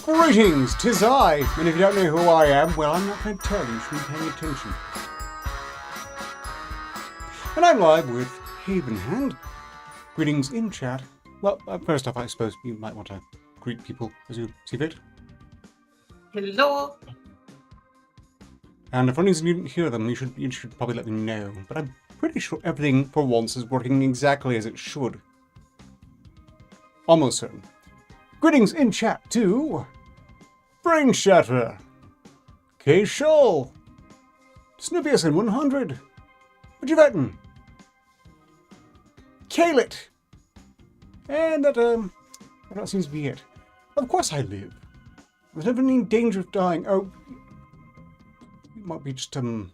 Greetings, 'tis I, and if you don't know who I am, well, I'm not going to tell you, you shouldn't be paying attention. And I'm live with Havenhand. Greetings in chat. Well, first off, I suppose you might want to greet people as you see fit. Hello. And if for any reason you didn't hear them, you should probably let me know. But I'm pretty sure everything, for once, is working exactly as it should. Almost certain. Greetings in chat to Brain Shatter, K Shoal, Snoopius 100, Javetin, Kalit, and that seems to be it. Of course I live. There's never any danger of dying. Oh, it might be just the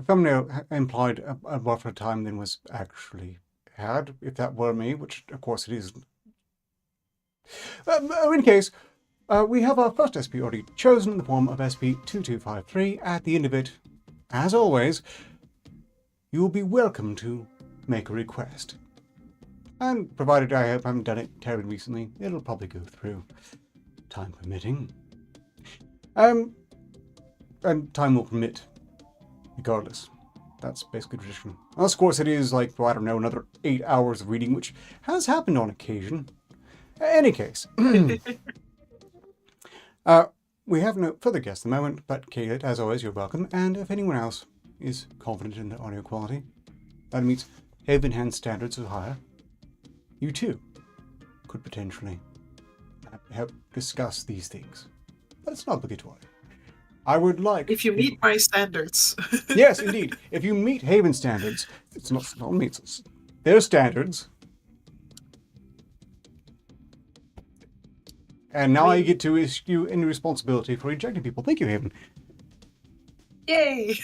thumbnail implied a rougher time than was actually had, if that were me, which of course it isn't. In any case, we have our first SP already chosen in the form of SCP-2253. At the end of it, as always, you will be welcome to make a request. And provided I haven't done it terribly recently, it'll probably go through, time permitting. And time will permit, regardless. That's basically tradition. Unless, of course, it is like, well, I don't know, another 8 hours of reading, which has happened on occasion. In any case, we have no further guests at the moment, but Kalit, as always, you're welcome. And if anyone else is confident in the audio quality that meets Havenhand standards or higher, you too could potentially help discuss these things. But it's not obligatory. I would like... If you meet my standards. Yes, indeed. If you meet Haven standards, it's not meets us. Their standards. And now I get to issue any responsibility for rejecting people. Thank you, Haven. Yay!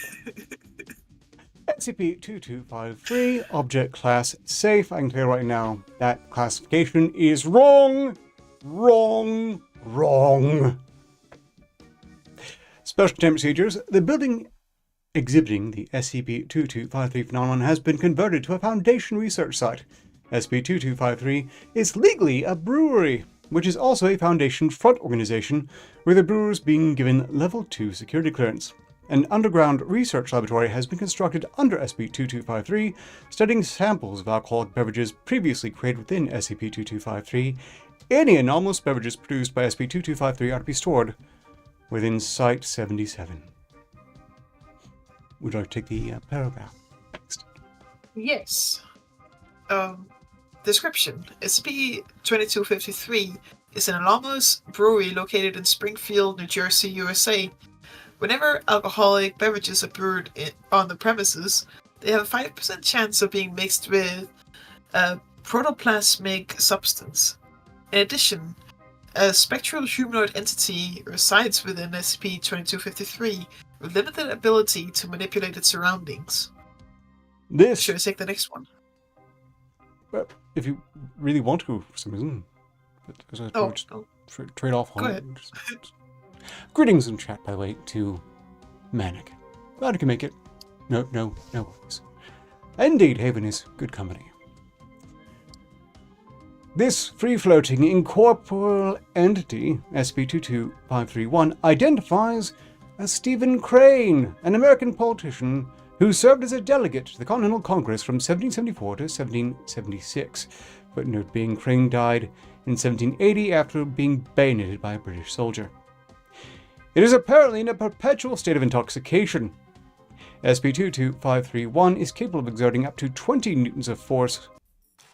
SCP-2253, object class safe. I can tell you right now, that classification is wrong. Wrong. Wrong. Special containment procedures. The building exhibiting the SCP-2253 phenomenon has been converted to a Foundation research site. SCP-2253 is legally a brewery, which is also a Foundation front organization, with the brewers being given Level 2 security clearance. An underground research laboratory has been constructed under SCP-2253, studying samples of alcoholic beverages previously created within SCP-2253. Any anomalous beverages produced by SCP-2253 are to be stored within Site 77. Would you like to take the paragraph next? Yes. Description. SCP-2253 is an anomalous brewery located in Springfield, New Jersey, USA. Whenever alcoholic beverages are brewed on the premises, they have a 5% chance of being mixed with a protoplasmic substance. In addition, a spectral humanoid entity resides within SCP-2253 with limited ability to manipulate its surroundings. Should I take the next one? Well, if you really want to, for some reason. Trade off on it. Greetings in chat, by the way, to Manic. Glad you can make it. No worries. Indeed, Haven is good company. This free-floating incorporeal entity, SCP-22531, identifies as Stephen Crane, an American politician who served as a delegate to the Continental Congress from 1774 to 1776. Footnote being, Crane died in 1780 after being bayoneted by a British soldier. It is apparently in a perpetual state of intoxication. SCP-22531 is capable of exerting up to 20 newtons of force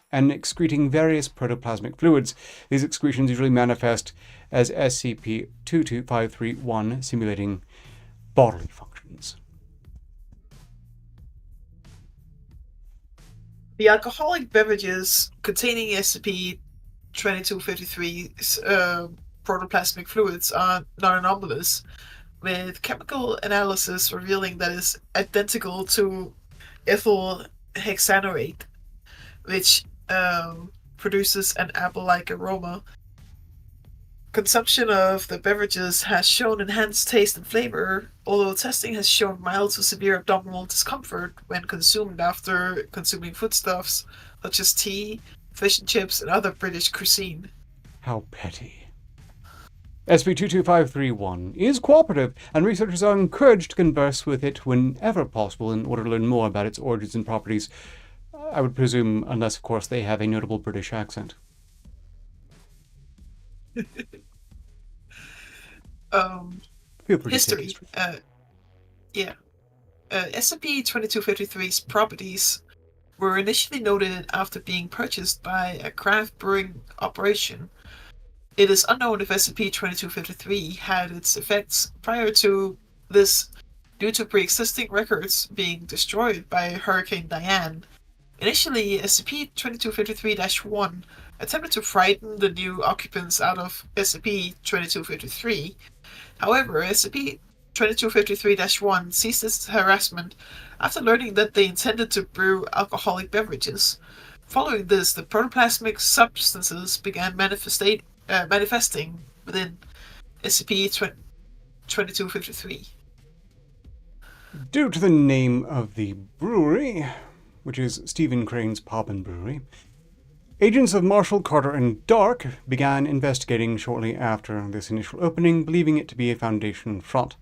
and excreting various protoplasmic fluids. These excretions usually manifest as SCP-22531, simulating bodily functions. The alcoholic beverages containing SCP-2253's protoplasmic fluids are non-anomalous, with chemical analysis revealing that it's identical to ethyl hexanoate, which produces an apple-like aroma. Consumption of the beverages has shown enhanced taste and flavor, although testing has shown mild to severe abdominal discomfort when consumed after consuming foodstuffs such as tea, fish and chips, and other British cuisine. How petty. SCP-22531 is cooperative, and researchers are encouraged to converse with it whenever possible in order to learn more about its origins and properties. I would presume, unless, of course, they have a notable British accent. Feel free to take history. SCP-2253's properties were initially noted after being purchased by a craft brewing operation. It is unknown if SCP-2253 had its effects prior to this due to pre-existing records being destroyed by Hurricane Diane. Initially, SCP-2253-1 attempted to frighten the new occupants out of SCP-2253. However, SCP-2253-1 ceased its harassment after learning that they intended to brew alcoholic beverages. Following this, the protoplasmic substances began manifesting within SCP-2253. Due to the name of the brewery, which is Stephen Crane's Pub and Brewery, agents of Marshall, Carter, and Dark began investigating shortly after this initial opening, believing it to be a Foundation front.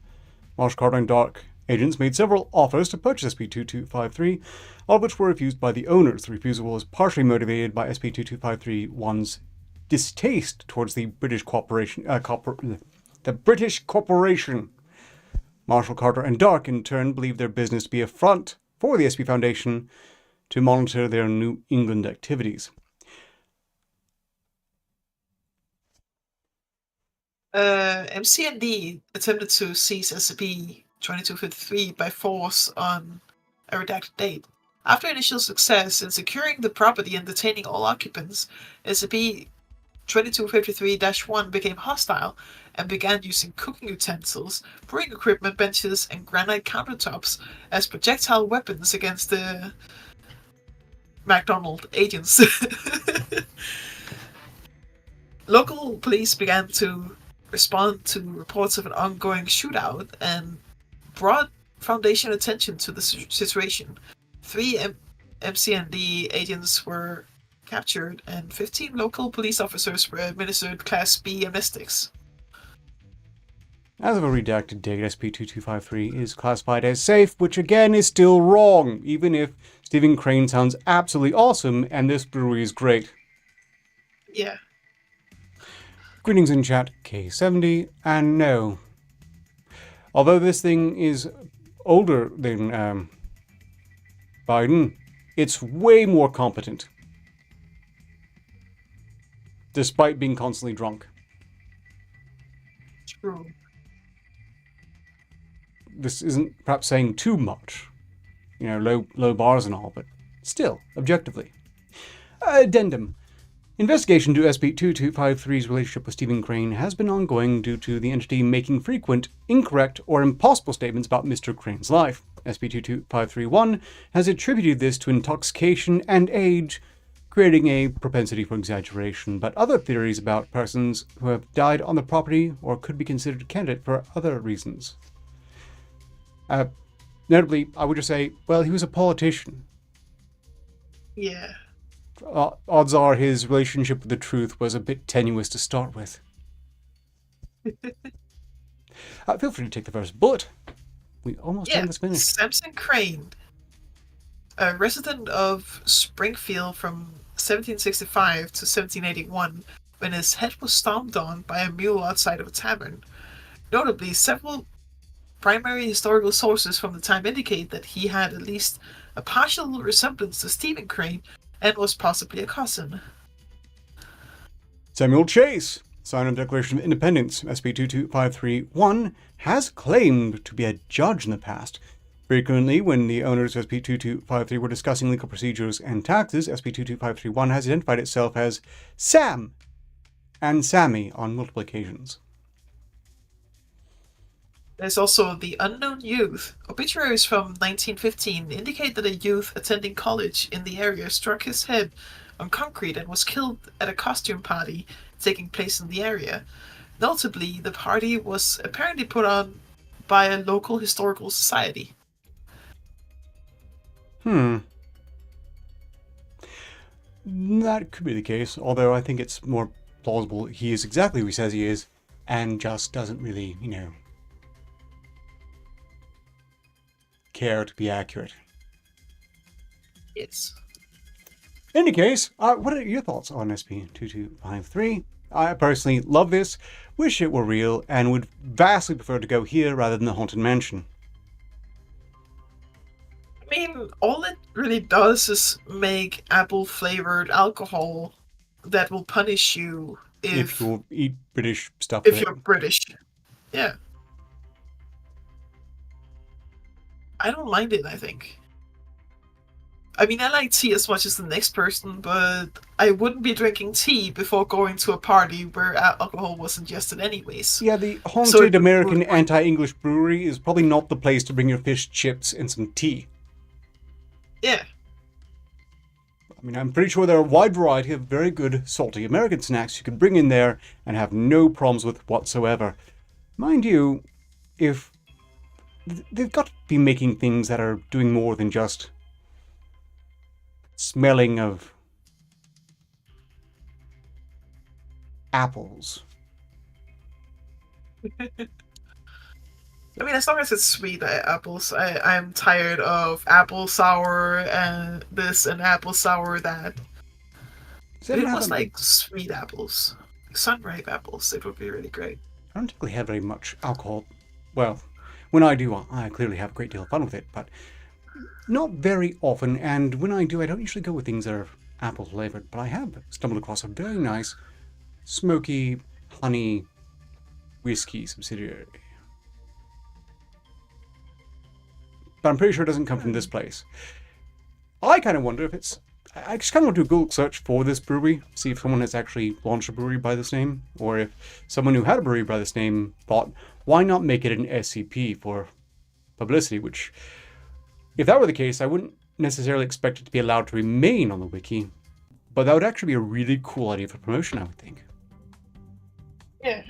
Marshall, Carter, and Dark agents made several offers to purchase SCP-2253, all of which were refused by the owners. The refusal was partially motivated by SCP-2253-1's distaste towards the British corporation. Marshall, Carter, and Dark, in turn, believed their business to be a front for the SCP Foundation to monitor their New England activities. MCND attempted to seize SCP-2253 by force on a redacted date. After initial success in securing the property and detaining all occupants, SCP-2253-1 became hostile and began using cooking utensils, brewing equipment benches, and granite countertops as projectile weapons against the MacDonald agents. Local police began to respond to reports of an ongoing shootout and brought Foundation attention to the situation. 3 MCND agents were captured and 15 local police officers were administered Class B amnestics. As of a redacted date, SCP-2253 is classified as safe, which again is still wrong, even if Stephen Crane sounds absolutely awesome and this brewery is great. Yeah. Greetings in chat, K70, and no. Although this thing is older than Biden, it's way more competent. Despite being constantly drunk. True. This isn't perhaps saying too much. You know, low bars and all, but still, objectively. Addendum. Investigation to SCP-2253's relationship with Stephen Crane has been ongoing due to the entity making frequent, incorrect, or impossible statements about Mr. Crane's life. SCP-22531 has attributed this to intoxication and age, creating a propensity for exaggeration, but other theories about persons who have died on the property or could be considered a candidate for other reasons. Notably, I would just say, well, he was a politician. Yeah. Odds are his relationship with the truth was a bit tenuous to start with. Feel free to take the first bullet. We almost had this finished. Samson Crane, a resident of Springfield from 1765 to 1781, when his head was stomped on by a mule outside of a tavern. Notably, several primary historical sources from the time indicate that he had at least a partial resemblance to Stephen Crane and was possibly a cousin. Samuel Chase, signer of the Declaration of Independence, SCP-22531, has claimed to be a judge in the past. Frequently, when the owners of SCP-2253 were discussing legal procedures and taxes, SCP-22531 has identified itself as Sam and Sammy on multiple occasions. There's also the unknown youth. Obituaries from 1915 indicate that a youth attending college in the area struck his head on concrete and was killed at a costume party taking place in the area. Notably, the party was apparently put on by a local historical society. That could be the case, although I think it's more plausible he is exactly who he says he is, and just doesn't really, care to be accurate. Yes. In any case, what are your thoughts on SCP-2253? I personally love this, wish it were real, and would vastly prefer to go here rather than the Haunted Mansion. I mean, all it really does is make apple-flavored alcohol that will punish you If you eat British stuff if with you're it. British. Yeah. I don't mind it, I think. I mean, I like tea as much as the next person, but I wouldn't be drinking tea before going to a party where alcohol was ingested anyways. Yeah, the haunted American anti-English brewery is probably not the place to bring your fish chips and some tea. Yeah. I mean, I'm pretty sure there are a wide variety of very good salty American snacks you can bring in there and have no problems with whatsoever. Mind you, if they've got to be making things that are doing more than just smelling of apples. I mean, as long as it's sweet apples, I'm tired of apple sour and this and apple sour that. If it was like sweet apples, sun-ripe apples, it would be really great. I don't typically have very much alcohol. Well, when I do, I clearly have a great deal of fun with it, but not very often, and when I do, I don't usually go with things that are apple flavored, but I have stumbled across a very nice, smoky, honey whiskey subsidiary. But I'm pretty sure it doesn't come from this place. I kind of wonder if it's... I just kind of want to do a Google search for this brewery, see if someone has actually launched a brewery by this name, or if someone who had a brewery by this name thought, why not make it an SCP for publicity, which, if that were the case, I wouldn't necessarily expect it to be allowed to remain on the wiki, but that would actually be a really cool idea for promotion, I would think. Yeah.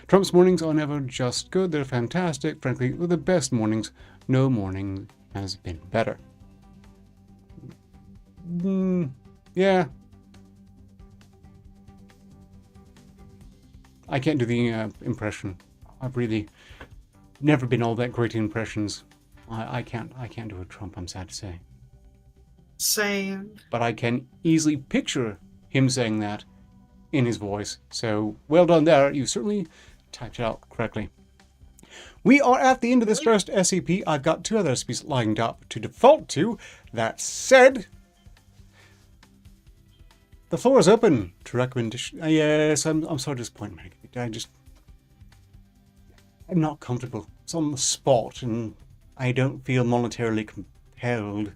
Trump's mornings are never just good, they're fantastic. Frankly, they're the best mornings. No morning has been better. Yeah. I can't do the impression. I've really never been all that great at impressions. I can't do a Trump, I'm sad to say. Same. But I can easily picture him saying that in his voice. So, well done there. You certainly typed it out correctly. We are at the end of this first SCP. I've got 2 other SCPs lined up to default to. That said, the floor is open to recommendation. Yes, I'm so disappointed. I'm not comfortable. It's on the spot, and I don't feel monetarily compelled.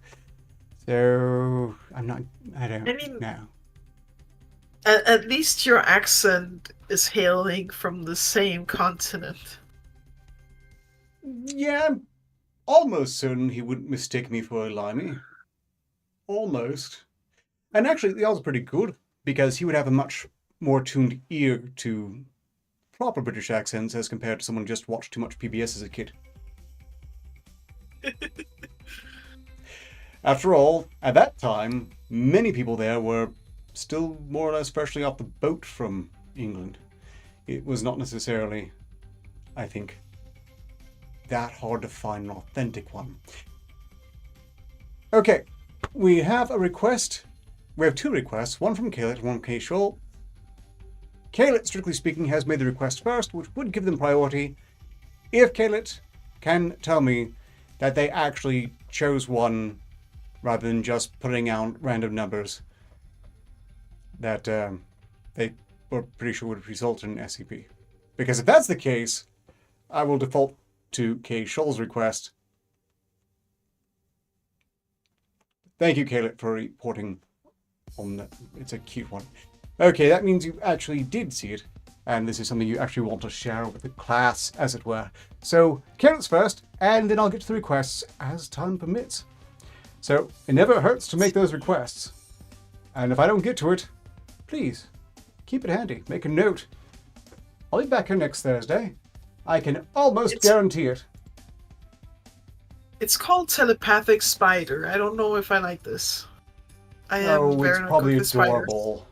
So I don't know. At least your accent is hailing from the same continent. Yeah, I'm almost certain he wouldn't mistake me for a limey. Almost. And actually, the odds are pretty good, because he would have a much more tuned ear to proper British accents as compared to someone who just watched too much PBS as a kid. After all, at that time, many people there were still more or less freshly off the boat from England. It was not necessarily, I think, that hard to find an authentic one. Okay, we have a request. We have 2 requests, one from Kaylet and one from K. Scholl. Kaylet, strictly speaking, has made the request first, which would give them priority. If Kaylet can tell me that they actually chose one rather than just putting out random numbers that they were pretty sure would result in an SCP. Because if that's the case, I will default to K. Scholl's request. Thank you, Kaylet, for reporting on that. It's a cute one. Okay, that means you actually did see it, and this is something you actually want to share with the class, as it were. So, Kaylet's first, and then I'll get to the requests as time permits. So, it never hurts to make those requests. And if I don't get to it, please, keep it handy. Make a note. I'll be back here next Thursday. I can almost guarantee it. It's called Telepathic Spider. I don't know if I like this. I am it's very not probably good with spiders. adorable.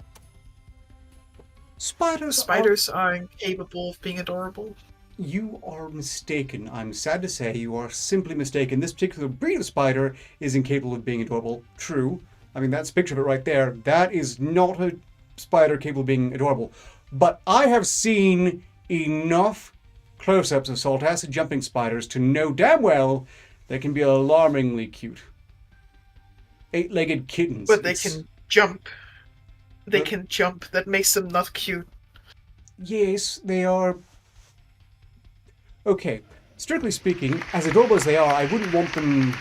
Spiders are incapable of being adorable. You are mistaken. I'm sad to say you are simply mistaken. This particular breed of spider is incapable of being adorable. True. I mean, that's a picture of it right there. That is not a spider capable of being adorable. But I have seen enough close-ups of salt acid jumping spiders to know damn well they can be alarmingly cute. 8-legged kittens. But they can jump. They can jump. That makes them not cute. Yes, they are. Okay, strictly speaking, as adorable as they are, I wouldn't want them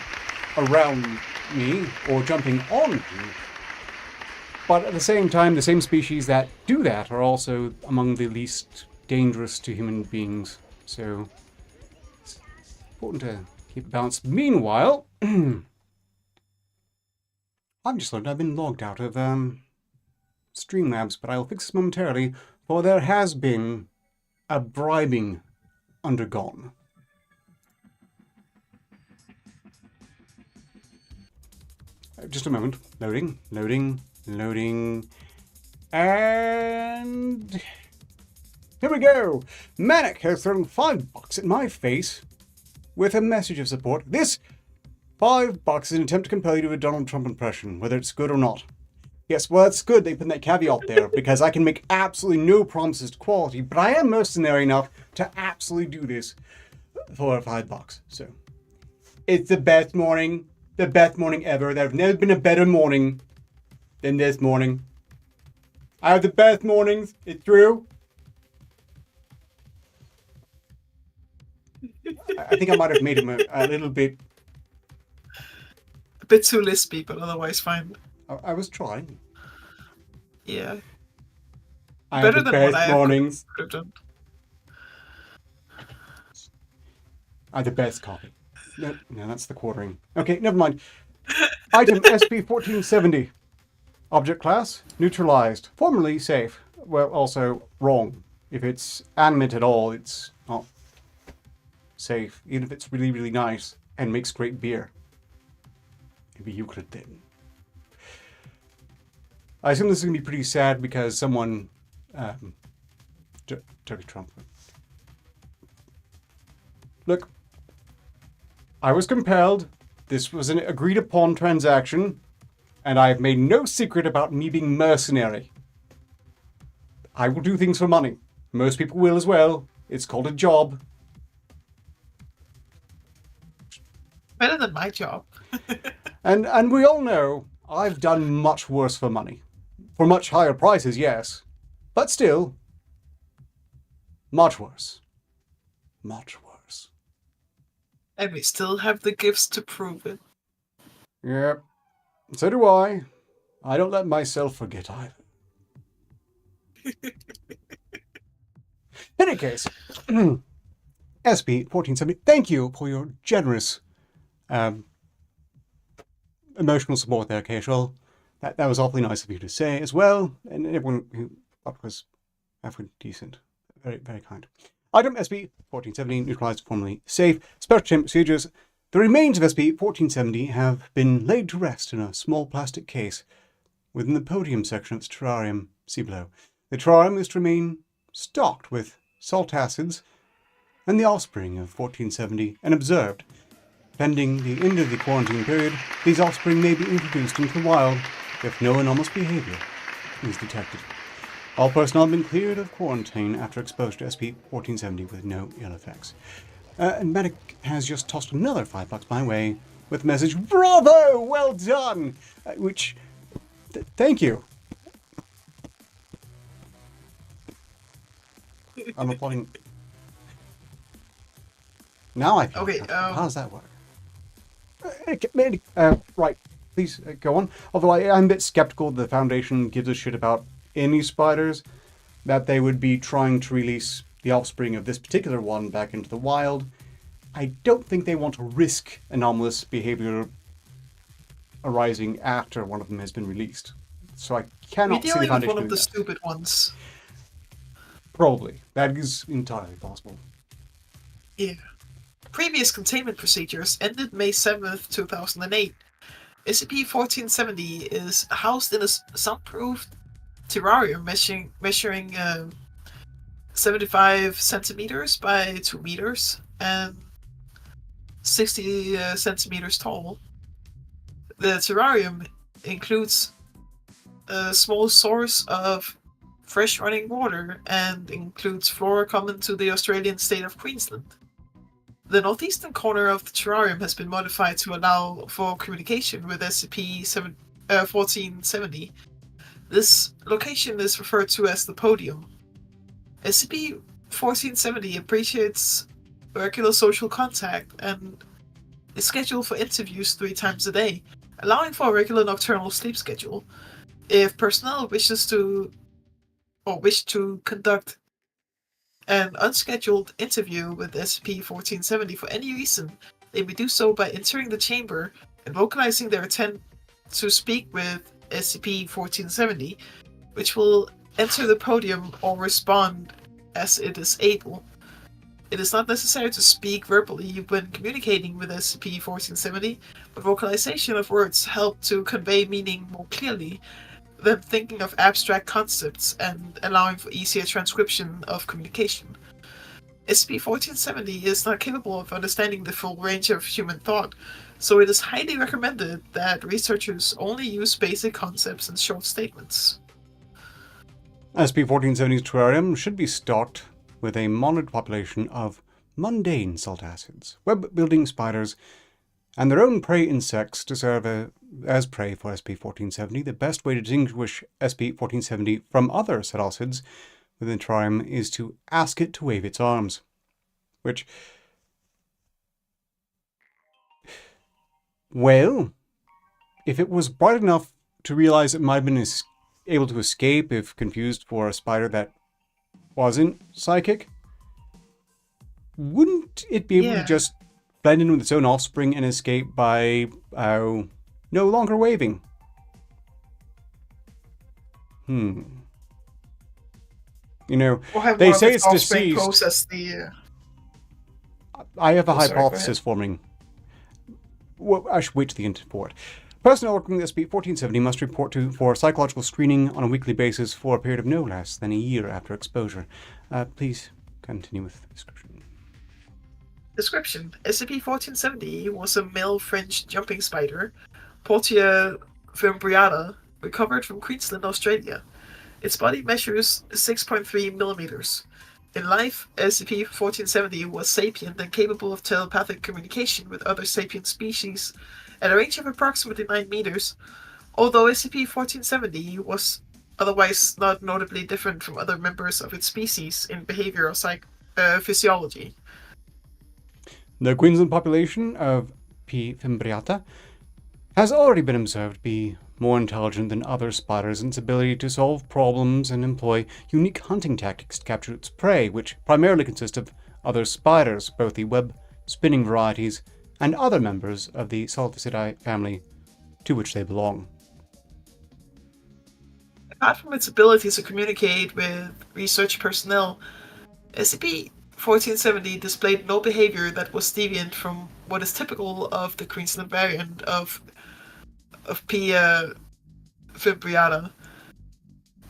around me or jumping on me. But at the same time, the same species that do that are also among the least dangerous to human beings. So it's important to keep it balanced. Meanwhile, I've just learned I've been logged out of Streamlabs, but I'll fix this momentarily, for there has been a bribing undergone. Just a moment. Loading. And here we go. Manic has thrown $5 at my face with a message of support. This $5 is an attempt to compel you to a Donald Trump impression, whether it's good or not. Yes, well, it's good they put that caveat there, because I can make absolutely no promises to quality, but I am mercenary enough to absolutely do this for $5. So, it's the best morning ever. There's never been a better morning than this morning. I have the best mornings, it's true. I think I might have made him a little bit... A bit too lispy, but otherwise fine. I was trying. Yeah. I Better have the than what best I mornings. could have done. I have the best coffee. No, that's the quartering. Okay, never mind. Item SCP-1470. Object class, neutralized. Formerly safe. Well, also wrong. If it's animate at all, it's not safe. Even if it's really, really nice and makes great beer. Maybe you could then. I assume this is going to be pretty sad because someone... Turkey Trump. Look. I was compelled. This was an agreed upon transaction. And I have made no secret about me being mercenary. I will do things for money. Most people will as well. It's called a job. Better than my job. And we all know I've done much worse for money. For much higher prices, yes. But still, much worse. Much worse. And we still have the gifts to prove it. Yep. So do I. I don't let myself forget either. In any case, SCP-1470, thank you for your generous emotional support there, Casual. That was awfully nice of you to say as well, and everyone who was halfway decent. Very, very kind. Item SCP-1470, neutralized, formerly safe. Special chamber procedures. The remains of SCP-1470 have been laid to rest in a small plastic case within the podium section of its terrarium, see below. The terrarium is to remain stocked with salt acids and the offspring of 1470 and observed. Pending the end of the quarantine period, these offspring may be introduced into the wild if no anomalous behavior is detected. All personnel have been cleared of quarantine after exposure to SCP-1470 with no ill effects. And Medic has just tossed another $5 my way with the message, "Bravo! Well done!" Thank you. I'm applauding. Now I feel Okay, how does that work? Right, please go on. Although I'm a bit skeptical the Foundation gives a shit about any spiders, that they would be trying to release the offspring of this particular one back into the wild. I don't think they want to risk anomalous behavior arising after one of them has been released. So I cannot see the We're dealing with Foundation one of the doing that. stupid ones. Probably. That is entirely possible. Yeah. Previous containment procedures ended May 7th, 2008. SCP-1470 is housed in a soundproof terrarium measuring 75 centimeters by 2 meters and 60 centimeters tall. The terrarium includes a small source of fresh running water and includes flora common to the Australian state of Queensland. The northeastern corner of the terrarium has been modified to allow for communication with SCP-1470. This location is referred to as the podium. SCP-1470 appreciates regular social contact and is scheduled for interviews 3 times a day, allowing for a regular nocturnal sleep schedule. If personnel wish to conduct an unscheduled interview with SCP-1470 for any reason, they may do so by entering the chamber and vocalizing their intent to speak with SCP-1470, which will enter the podium or respond as it is able. It is not necessary to speak verbally when communicating with SCP-1470, but vocalization of words help to convey meaning more clearly than thinking of abstract concepts and allowing for easier transcription of communication. SCP-1470 is not capable of understanding the full range of human thought, so it is highly recommended that researchers only use basic concepts and short statements. SCP-1470's terrarium should be stocked with a monitored population of mundane salt acids, web-building spiders, and their own prey insects to serve as prey for SCP-1470. The best way to distinguish SCP-1470 from other psittacids within the terrarium is to ask it to wave its arms, which... well, if it was bright enough to realize it might have been able to escape if confused for a spider that wasn't psychic, wouldn't it be able to just blend in with its own offspring and escape by no longer waving? You know, they say it's deceased. I have a hypothesis forming. Well, I should wait to the end for it. Personnel working with SCP-1470 must report for psychological screening on a weekly basis for a period of no less than a year after exposure. Please continue with the description. Description: SCP-1470 was a male fringed jumping spider, Portia fimbriata, recovered from Queensland, Australia. Its body measures 6.3 millimeters. In life, SCP-1470 was sapient and capable of telepathic communication with other sapient species at a range of approximately 9 meters, although SCP-1470 was otherwise not notably different from other members of its species in behavior or physiology. The Queensland population of P. fimbriata has already been observed to be more intelligent than other spiders in its ability to solve problems and employ unique hunting tactics to capture its prey, which primarily consist of other spiders, both the web-spinning varieties and other members of the Salvicidae family to which they belong. Apart from its ability to communicate with research personnel, SCP-1470 displayed no behavior that was deviant from what is typical of the Queensland variant of P. fimbriata.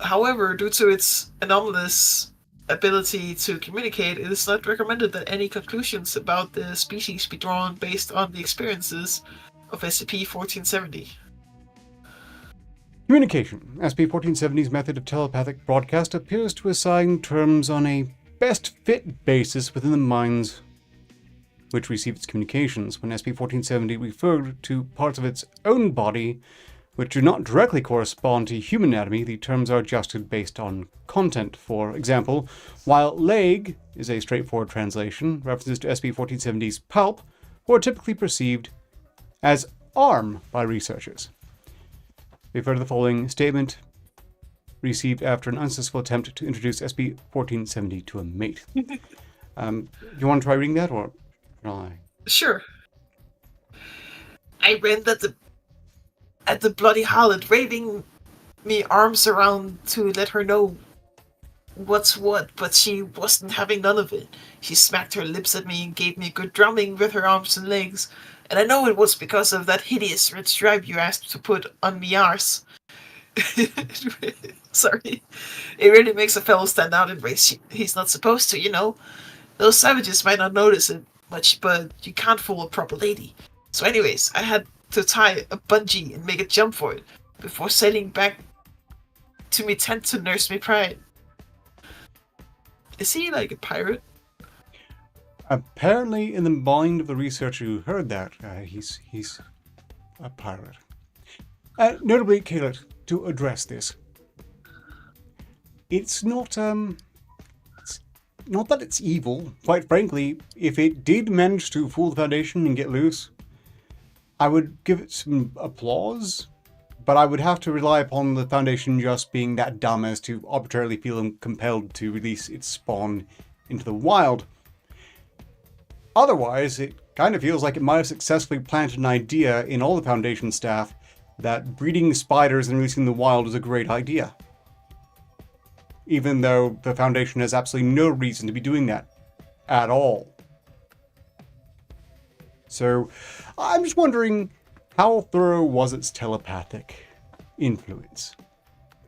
However, due to its anomalous ability to communicate, it is not recommended that any conclusions about the species be drawn based on the experiences of SCP-1470. Communication. SCP-1470's method of telepathic broadcast appears to assign terms on a best fit basis within the minds which receive its communications. When SCP-1470 referred to parts of its own body which do not directly correspond to human anatomy, the terms are adjusted based on content. For example, while leg is a straightforward translation, references to SCP-1470's palp were typically perceived as arm by researchers. Refer to the following statement received after an unsuccessful attempt to introduce SCP-1470 to a mate. You want to try reading that, or shall I? Sure. I ran at the bloody harlot, waving me arms around to let her know what's what, but she wasn't having none of it. She smacked her lips at me and gave me a good drumming with her arms and legs, And I know it was because of that hideous red stripe you asked to put on me arse. Sorry. It really makes a fellow stand out in ways he's not supposed to, you know. Those savages might not notice it much, but you can't fool a proper lady. So anyways, I had to tie a bungee and make a jump for it before sailing back to me tent to nurse me pride. Is he like a pirate? Apparently, in the mind of the researcher who heard that, he's a pirate. Notably, Caleb, to address this, it's not not that it's evil. Quite frankly, if it did manage to fool the Foundation and get loose, I would give it some applause, but I would have to rely upon the Foundation just being that dumb as to arbitrarily feel compelled to release its spawn into the wild. Otherwise, it kind of feels like it might have successfully planted an idea in all the Foundation staff that breeding spiders and releasing the wild is a great idea. Even though the Foundation has absolutely no reason to be doing that at all. So, I'm just wondering, how thorough was its telepathic influence?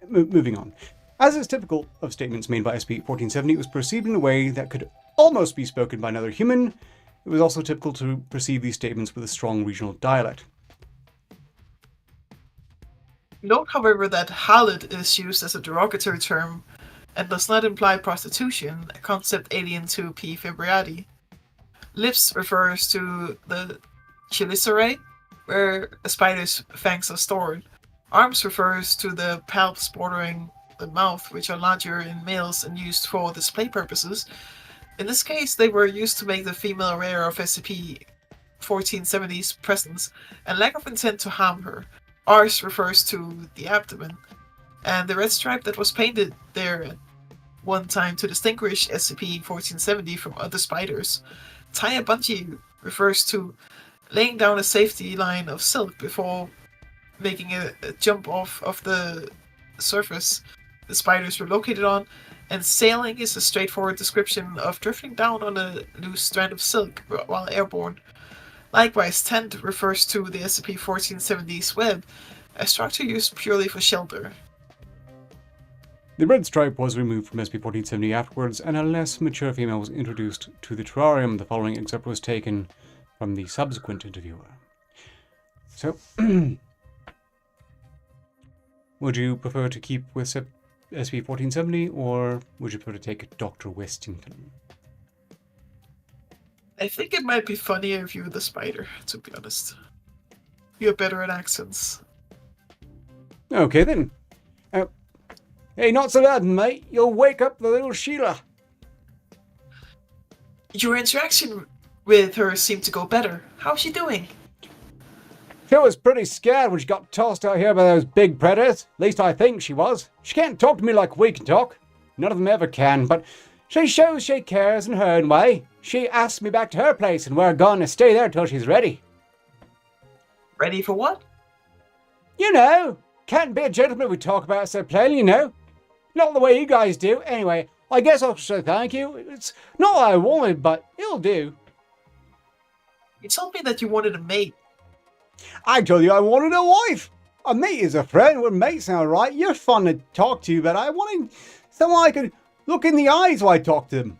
Moving on. As is typical of statements made by SCP-1470, it was perceived in a way that could almost be spoken by another human. It was also typical to perceive these statements with a strong regional dialect. Note, however, that harlot is used as a derogatory term and does not imply prostitution, a concept alien to P. Fabriati. Lips refers to the chelicerae, where a spider's fangs are stored. Arms refers to the palps bordering the mouth, which are larger in males and used for display purposes. In this case, they were used to make the female aware of SCP-1470's presence and lack of intent to harm her. Ars refers to the abdomen, and the red stripe that was painted there at one time to distinguish SCP-1470 from other spiders. Tie a bungee refers to laying down a safety line of silk before making a jump off of the surface the spiders were located on, and sailing is a straightforward description of drifting down on a loose strand of silk while airborne. Likewise, tent refers to the SCP-1470's web, a structure used purely for shelter. The red stripe was removed from SCP-1470 afterwards, and a less mature female was introduced to the terrarium. The following excerpt was taken from the subsequent interviewer. So, would you prefer to keep with SCP-1470, or would you prefer to take Dr. Westington? I think it might be funnier if you were the spider, to be honest. You're better at accents. Okay then. Hey, not so loud, mate. You'll wake up the little Sheila. Your interaction with her seemed to go better. How's she doing? She was pretty scared when she got tossed out here by those big predators. At least I think she was. She can't talk to me like we can talk. None of them ever can, but she shows she cares in her own way. She asked me back to her place, and we're going to stay there till she's ready. Ready for what? You know, can't be a gentleman we talk about so plainly, you know. Not the way you guys do. Anyway, I guess I'll say thank you. It's not what I wanted, but it'll do. You told me that you wanted a mate. I told you I wanted a wife. A mate is a friend. We're mates now, right? You're fun to talk to, but I wanted someone I could look in the eyes while I talk to them.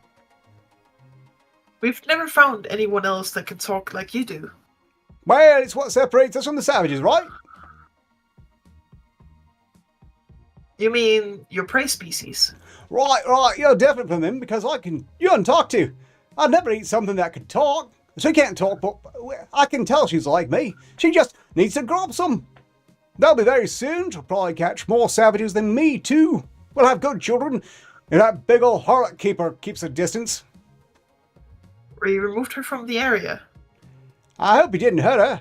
We've never found anyone else that can talk like you do. Well, it's what separates us from the savages, right? You mean your prey species? Right. You're different from them because you can talk to. I'd never eat something that could talk. She can't talk, but I can tell she's like me. She just needs to grab some. They'll be very soon. She'll probably catch more savages than me, too. We'll have good children. And that big old harlot keeper keeps a distance. We removed her from the area. I hope he didn't hurt her.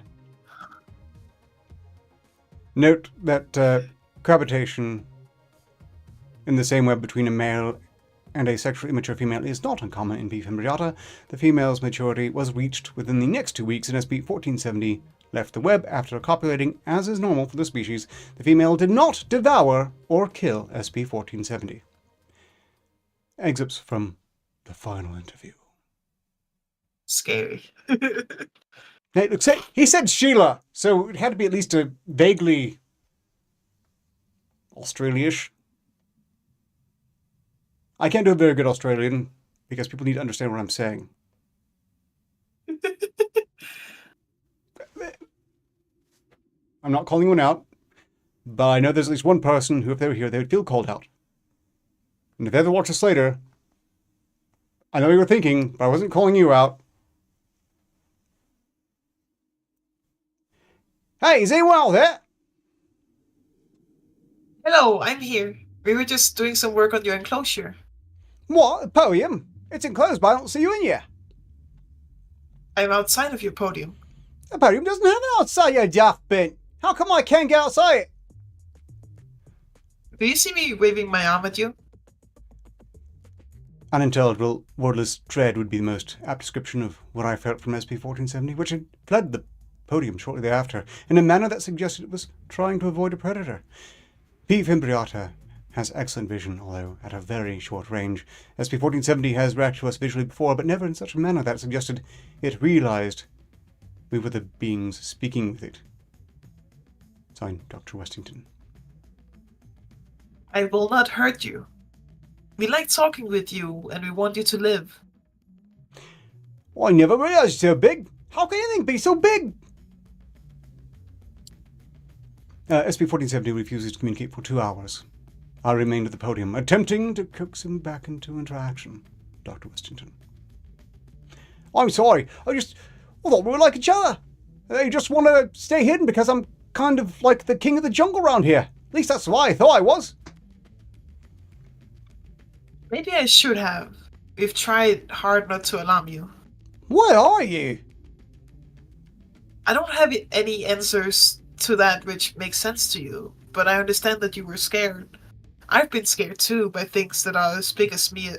Note that cohabitation in the same web between a male and a sexually immature female is not uncommon in P. fimbriata. The female's maturity was reached within the next 2 weeks, and SCP-1470 left the web after copulating, as is normal for the species. The female did not devour or kill SCP-1470. Excerpts from the final interview. Scary. Hey, look, he said Sheila, so it had to be at least a vaguely Australian-ish. I can't do a very good Australian because people need to understand what I'm saying. I'm not calling anyone out, but I know there's at least one person who, if they were here, they would feel called out. And if they ever watch this later, I know you were thinking, but I wasn't calling you out. Hey, is anyone out there? Hello, I'm here. We were just doing some work on your enclosure. What? A podium? It's enclosed, but I don't see you in here. I'm outside of your podium. The podium doesn't have an outside, you daft bin. How come I can't get outside it? Do you see me waving my arm at you? Unintelligible, wordless dread would be the most apt description of what I felt from SP-1470, which had fled the podium shortly thereafter, in a manner that suggested it was trying to avoid a predator. Fiiiine has excellent vision, although at a very short range. SP-1470 has reacted to us visually before, but never in such a manner that suggested it realized we were the beings speaking with it. Signed, Dr. Westington. I will not hurt you. We like talking with you, and we want you to live. I never realized you're so big. How can anything be so big? SP-1470 refuses to communicate for 2 hours. I remained at the podium, attempting to coax him back into interaction. Dr. Westington. I'm sorry. I thought we were like each other. I just want to stay hidden because I'm kind of like the king of the jungle around here. At least that's what I thought I was. Maybe I should have. We've tried hard not to alarm you. Where are you? I don't have any answers to that which makes sense to you, but I understand that you were scared. I've been scared too by things that are as big as me,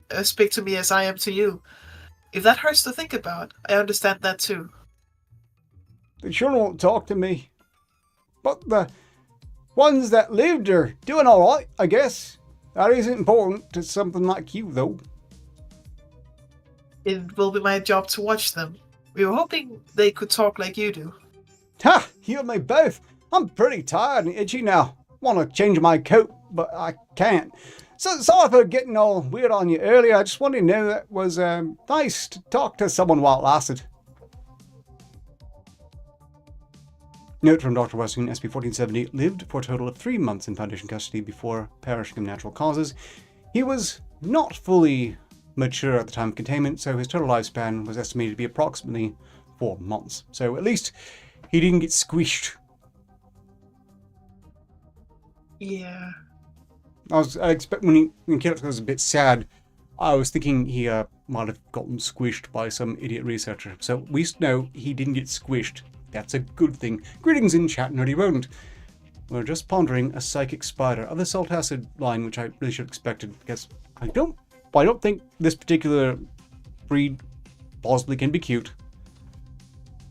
as big to me as I am to you. If that hurts to think about, I understand that too. They sure won't talk to me. But the ones that lived are doing alright, I guess. That isn't important to something like you, though. It will be my job to watch them. We were hoping they could talk like you do. Ha! You and me both. I'm pretty tired and itchy now. Want to change my coat, but I can't. So sorry for getting all weird on you earlier. I just wanted to know that it was nice to talk to someone while it lasted. Note from Dr. Westington, SP-1470 lived for a total of 3 months in Foundation custody before perishing of natural causes. He was not fully mature at the time of containment, so his total lifespan was estimated to be approximately 4 months. So at least he didn't get squished. Yeah. I expect when Kenneth was a bit sad, I was thinking he might have gotten squished by some idiot researcher. So at least know he didn't get squished. That's a good thing. Greetings in chat, nerdy rodent. We're just pondering a psychic spider of the salt acid line, which I really should have expected, because I don't think this particular breed possibly can be cute.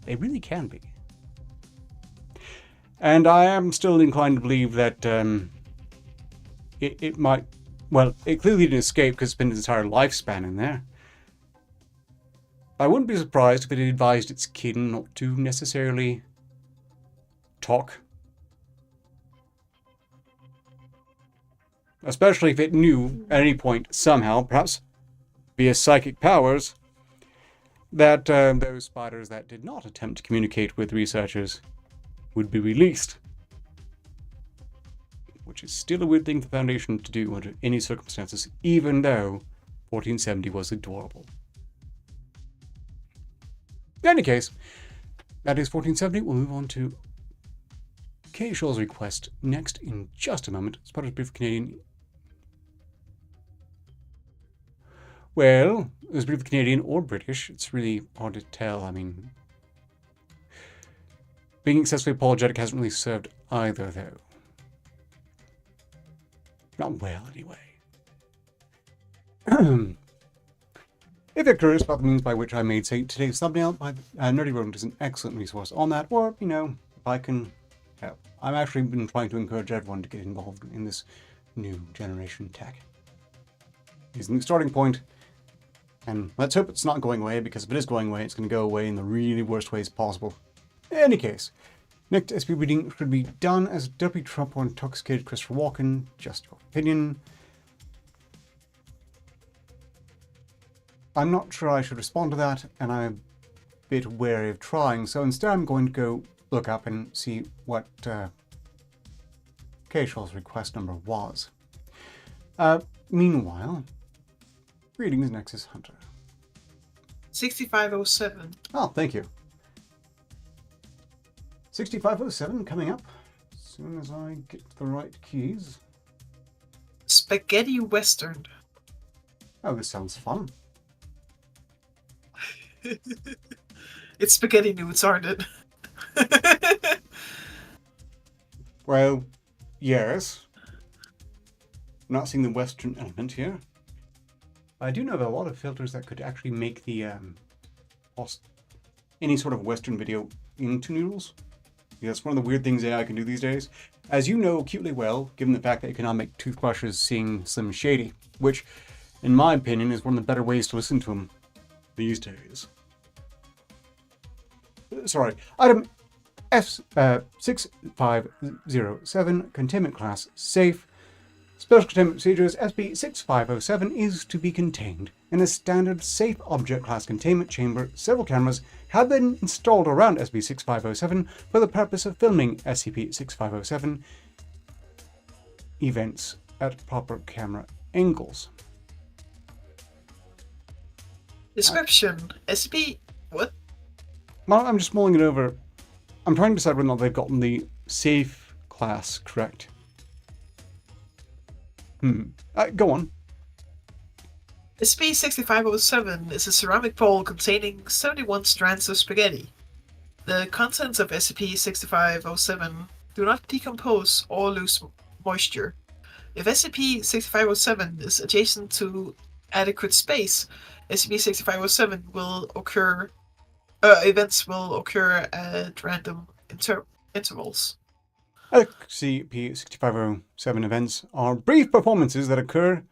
They really can be. And I am still inclined to believe that it might, well, it clearly didn't escape because it's been its entire lifespan in there. I wouldn't be surprised if it advised its kin not to necessarily talk. Especially if it knew at any point, somehow, perhaps via psychic powers, that those spiders that did not attempt to communicate with researchers would be released. Which is still a weird thing for the Foundation to do under any circumstances, even though 1470 was adorable. In any case, that is 1470. We'll move on to K. Shaw's request next in just a moment. Spotter's brief Canadian. Well, it was brief Canadian or British. It's really hard to tell. I mean, being excessively apologetic hasn't really served either, though. Not well, anyway. If you're curious about the means by which I made, say, today's thumbnail, Nerdy Rodent is an excellent resource on that, or, you know, if I can help. I've actually been trying to encourage everyone to get involved in this new generation tech. Using the starting point, And let's hope it's not going away, because if it is going away, it's going to go away in the really worst ways possible. In any case, next SCP reading should be done as Deputy Trump or intoxicated Christopher Walken. Just your opinion. I'm not sure I should respond to that, and I'm a bit wary of trying, so instead I'm going to go look up and see what Keishal's request number was. Meanwhile, greetings, Nexus Hunter. 6507. Oh, thank you. 6507 coming up as soon as I get the right keys. Spaghetti Western. Oh, this sounds fun. It's spaghetti nudes, aren't it? Well, yes. Not seeing the Western element here. I do know of a lot of filters that could actually make the any sort of Western video into noodles. Yeah, that's one of the weird things AI can do these days. As you know acutely well, given the fact that you cannot make toothbrushes seem Slim Shady, which, in my opinion, is one of the better ways to listen to them these days. Sorry, item F6507, containment class safe. Special containment procedures SCP-6507 is to be contained in a standard safe object class containment chamber. Several cameras have been installed around SCP-6507 for the purpose of filming SCP-6507 events at proper camera angles. Description. SCP... What? Well, I'm just mulling it over. I'm trying to decide whether or not they've gotten the safe class correct. Go on. SCP-6507 is a ceramic bowl containing 71 strands of spaghetti. The contents of SCP-6507 do not decompose or lose moisture. If SCP-6507 is adjacent to adequate space, SCP-6507 will occur. Events will occur at random intervals. SCP-6507 events are brief performances that occur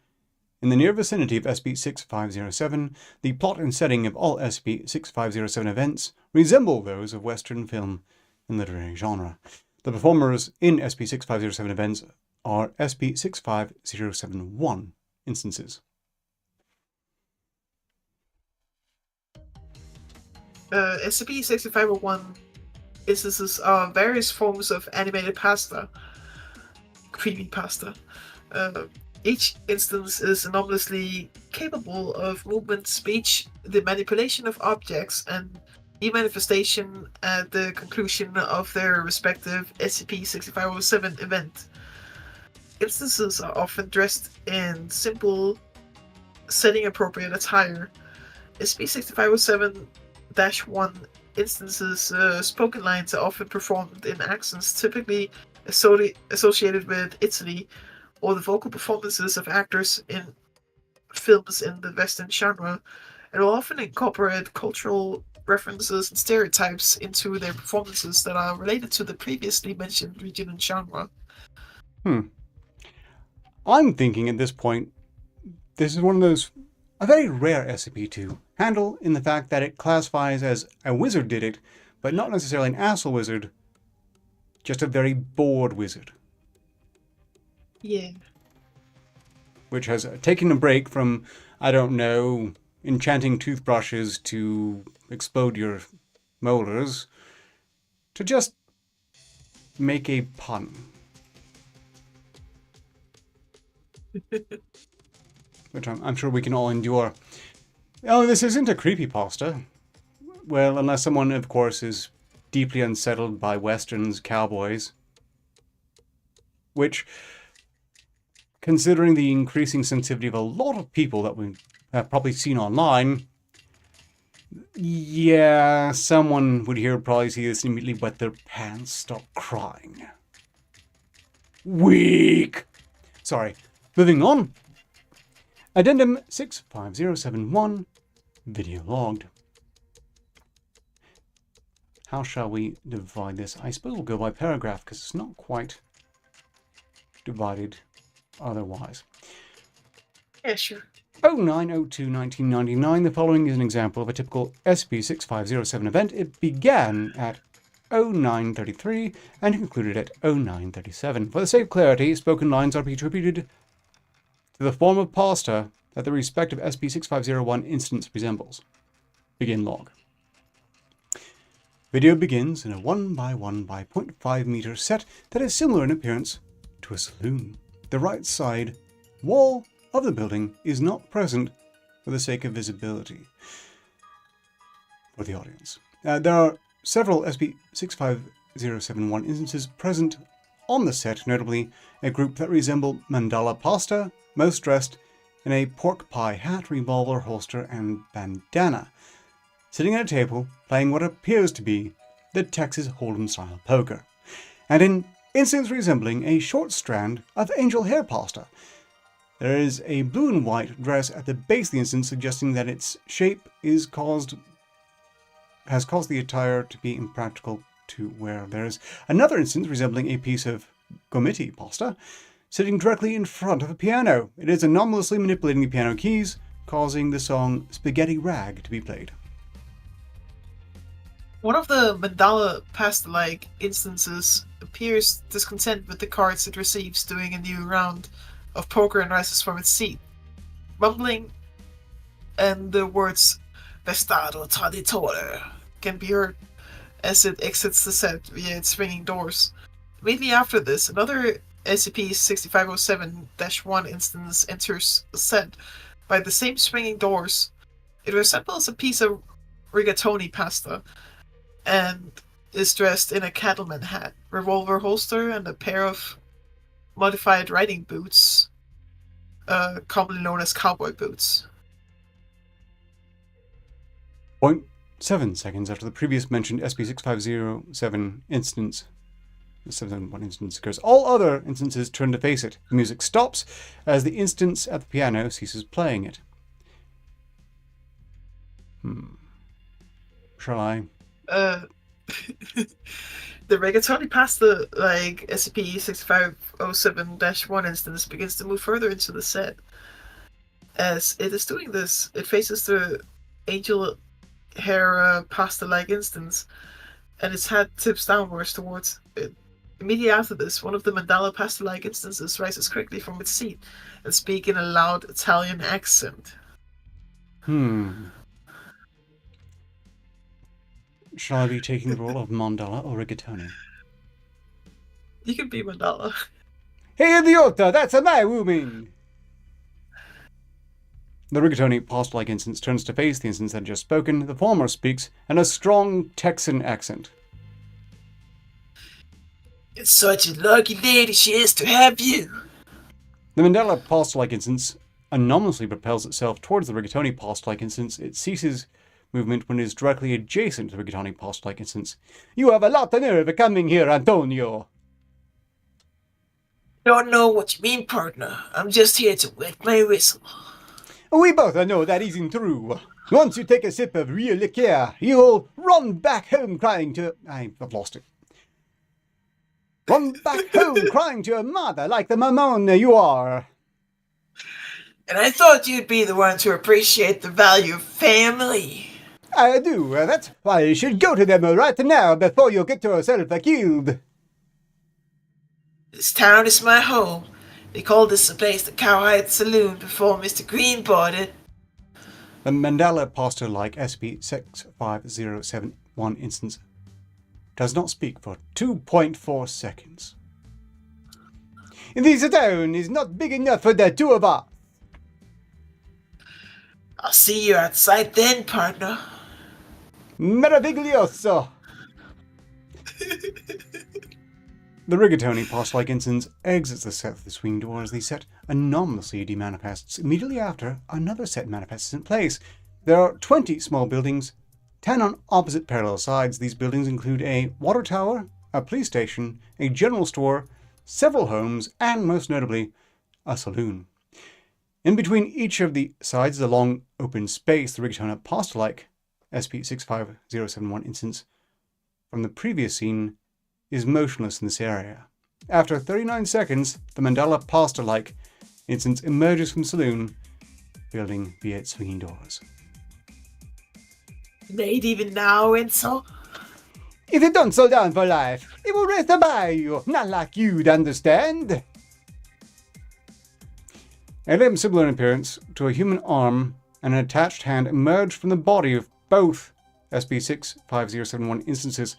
in the near vicinity of SCP-6507. The plot and setting of all SCP-6507 events resemble those of Western film and literary genre. The performers in SCP-6507 events are SCP-65071 instances. SCP-6501 instances are various forms of animated pasta. Creepypasta. Each instance is anomalously capable of movement, speech, the manipulation of objects, and e-manifestation at the conclusion of their respective SCP-6507 event. Instances are often dressed in simple, setting-appropriate attire. SCP-6507-1 instances, spoken lines are often performed in accents typically associated with Italy, or the vocal performances of actors in films in the Western genre, and will often incorporate cultural references and stereotypes into their performances that are related to the previously mentioned region and genre. I'm thinking at this point, this is one of those, a very rare SCP to handle, in the fact that it classifies as a wizard did it, but not necessarily an asshole wizard, just a very bored wizard. Yeah. Which has taken a break from, I don't know, enchanting toothbrushes to explode your molars, to just make a pun. Which I'm sure we can all endure. Oh, this isn't a creepypasta. Well, unless someone, of course, is deeply unsettled by Westerns, cowboys. Which, considering the increasing sensitivity of a lot of people that we have probably seen online, yeah, someone would here probably see this and immediately wet their pants, start crying. Weak! Sorry, moving on. Addendum 65071, video logged. How shall we divide this? I suppose we'll go by paragraph because it's not quite divided otherwise. Yeah, sure. 09/02/1999, the following is an example of a typical SCP-6507 event. It began at 09:33 and concluded at 09:37. For the sake of clarity, spoken lines are to be attributed to the form of pasta that the respective SCP-6501 instance resembles. Begin log. Video begins in a 1x1 by 0.5 meter set that is similar in appearance to a saloon. The right side wall of the building is not present for the sake of visibility for the audience. There are several SCP-65071 instances present on the set, notably a group that resemble mandala pasta, most dressed in a pork pie hat, revolver, holster, and bandana, sitting at a table playing what appears to be the Texas Hold'em style poker, and in instance resembling a short strand of angel hair pasta. There is a blue and white dress at the base of the instance, suggesting that its shape has caused the attire to be impractical to wear. There is another instance resembling a piece of gomiti pasta, sitting directly in front of a piano. It is anomalously manipulating the piano keys, causing the song Spaghetti Rag to be played. One of the mandala pasta-like instances appears discontent with the cards it receives during a new round of poker and rises from its seat, mumbling, and the words "Vestado Traditore" can be heard as it exits the set via its swinging doors. Immediately after this, another SCP-6507-1 instance enters the set by the same swinging doors. It resembles a piece of rigatoni pasta and is dressed in a cattleman hat, revolver holster, and a pair of modified riding boots, commonly known as cowboy boots. 0.7 seconds after the previous mentioned SCP-6507 instance, the 771 instance occurs, all other instances turn to face it. The music stops as the instance at the piano ceases playing it. Shall I? The rigatoni pasta, like SCP-6507-1 instance, begins to move further into the set. As it is doing this, it faces the angel hair pasta-like instance, and its head tips downwards towards it. Immediately after this, one of the mandala pasta-like instances rises quickly from its seat and speaks in a loud Italian accent. Shall I be taking the role of mandala or rigatoni? You can be mandala. Hey, idiota! That's my woman! The rigatoni pasta-like instance turns to face the instance that had just spoken. The former speaks in a strong Texan accent. It's such a lucky lady she is to have you. The mandala pasta-like instance anomalously propels itself towards the rigatoni pasta-like instance. It ceases movement when it is directly adjacent to the rigatoni pasta-like instance. You have a lot of nerve coming here, Antonio. Don't know what you mean, partner. I'm just here to wet my whistle. We both know that isn't true. Once you take a sip of real liqueur, you'll run back home crying to... I've lost it. Run back home crying to your mother like the mamona you are. And I thought you'd be the one to appreciate the value of family. I do. That's why you should go to them right now before you get yourself killed. This town is my home. They called this place the Cowhide Saloon before Mr. Green bought it. The mandala pasta-like SCP-6507-1 instance does not speak for 2.4 seconds. This town is not big enough for the two of us. I'll see you outside then, partner. Meraviglioso! The rigatoni pasta-like instance exits the set through the swing door as the set anomalously demanifests. Immediately after, another set manifests in place. There are 20 small buildings, 10 on opposite parallel sides. These buildings include a water tower, a police station, a general store, several homes, and most notably, a saloon. In between each of the sides is a long open space. The rigatoni pasta-like SCP-65071 instance from the previous scene is motionless in this area. After 39 seconds, the mandala pasta-like instance emerges from the saloon, building via its swinging doors. Made even now, Enzo? If you don't slow down for life, it will race by you, not like you'd understand. A limb similar in appearance to a human arm and an attached hand emerged from the body of both SCP-65071 instances.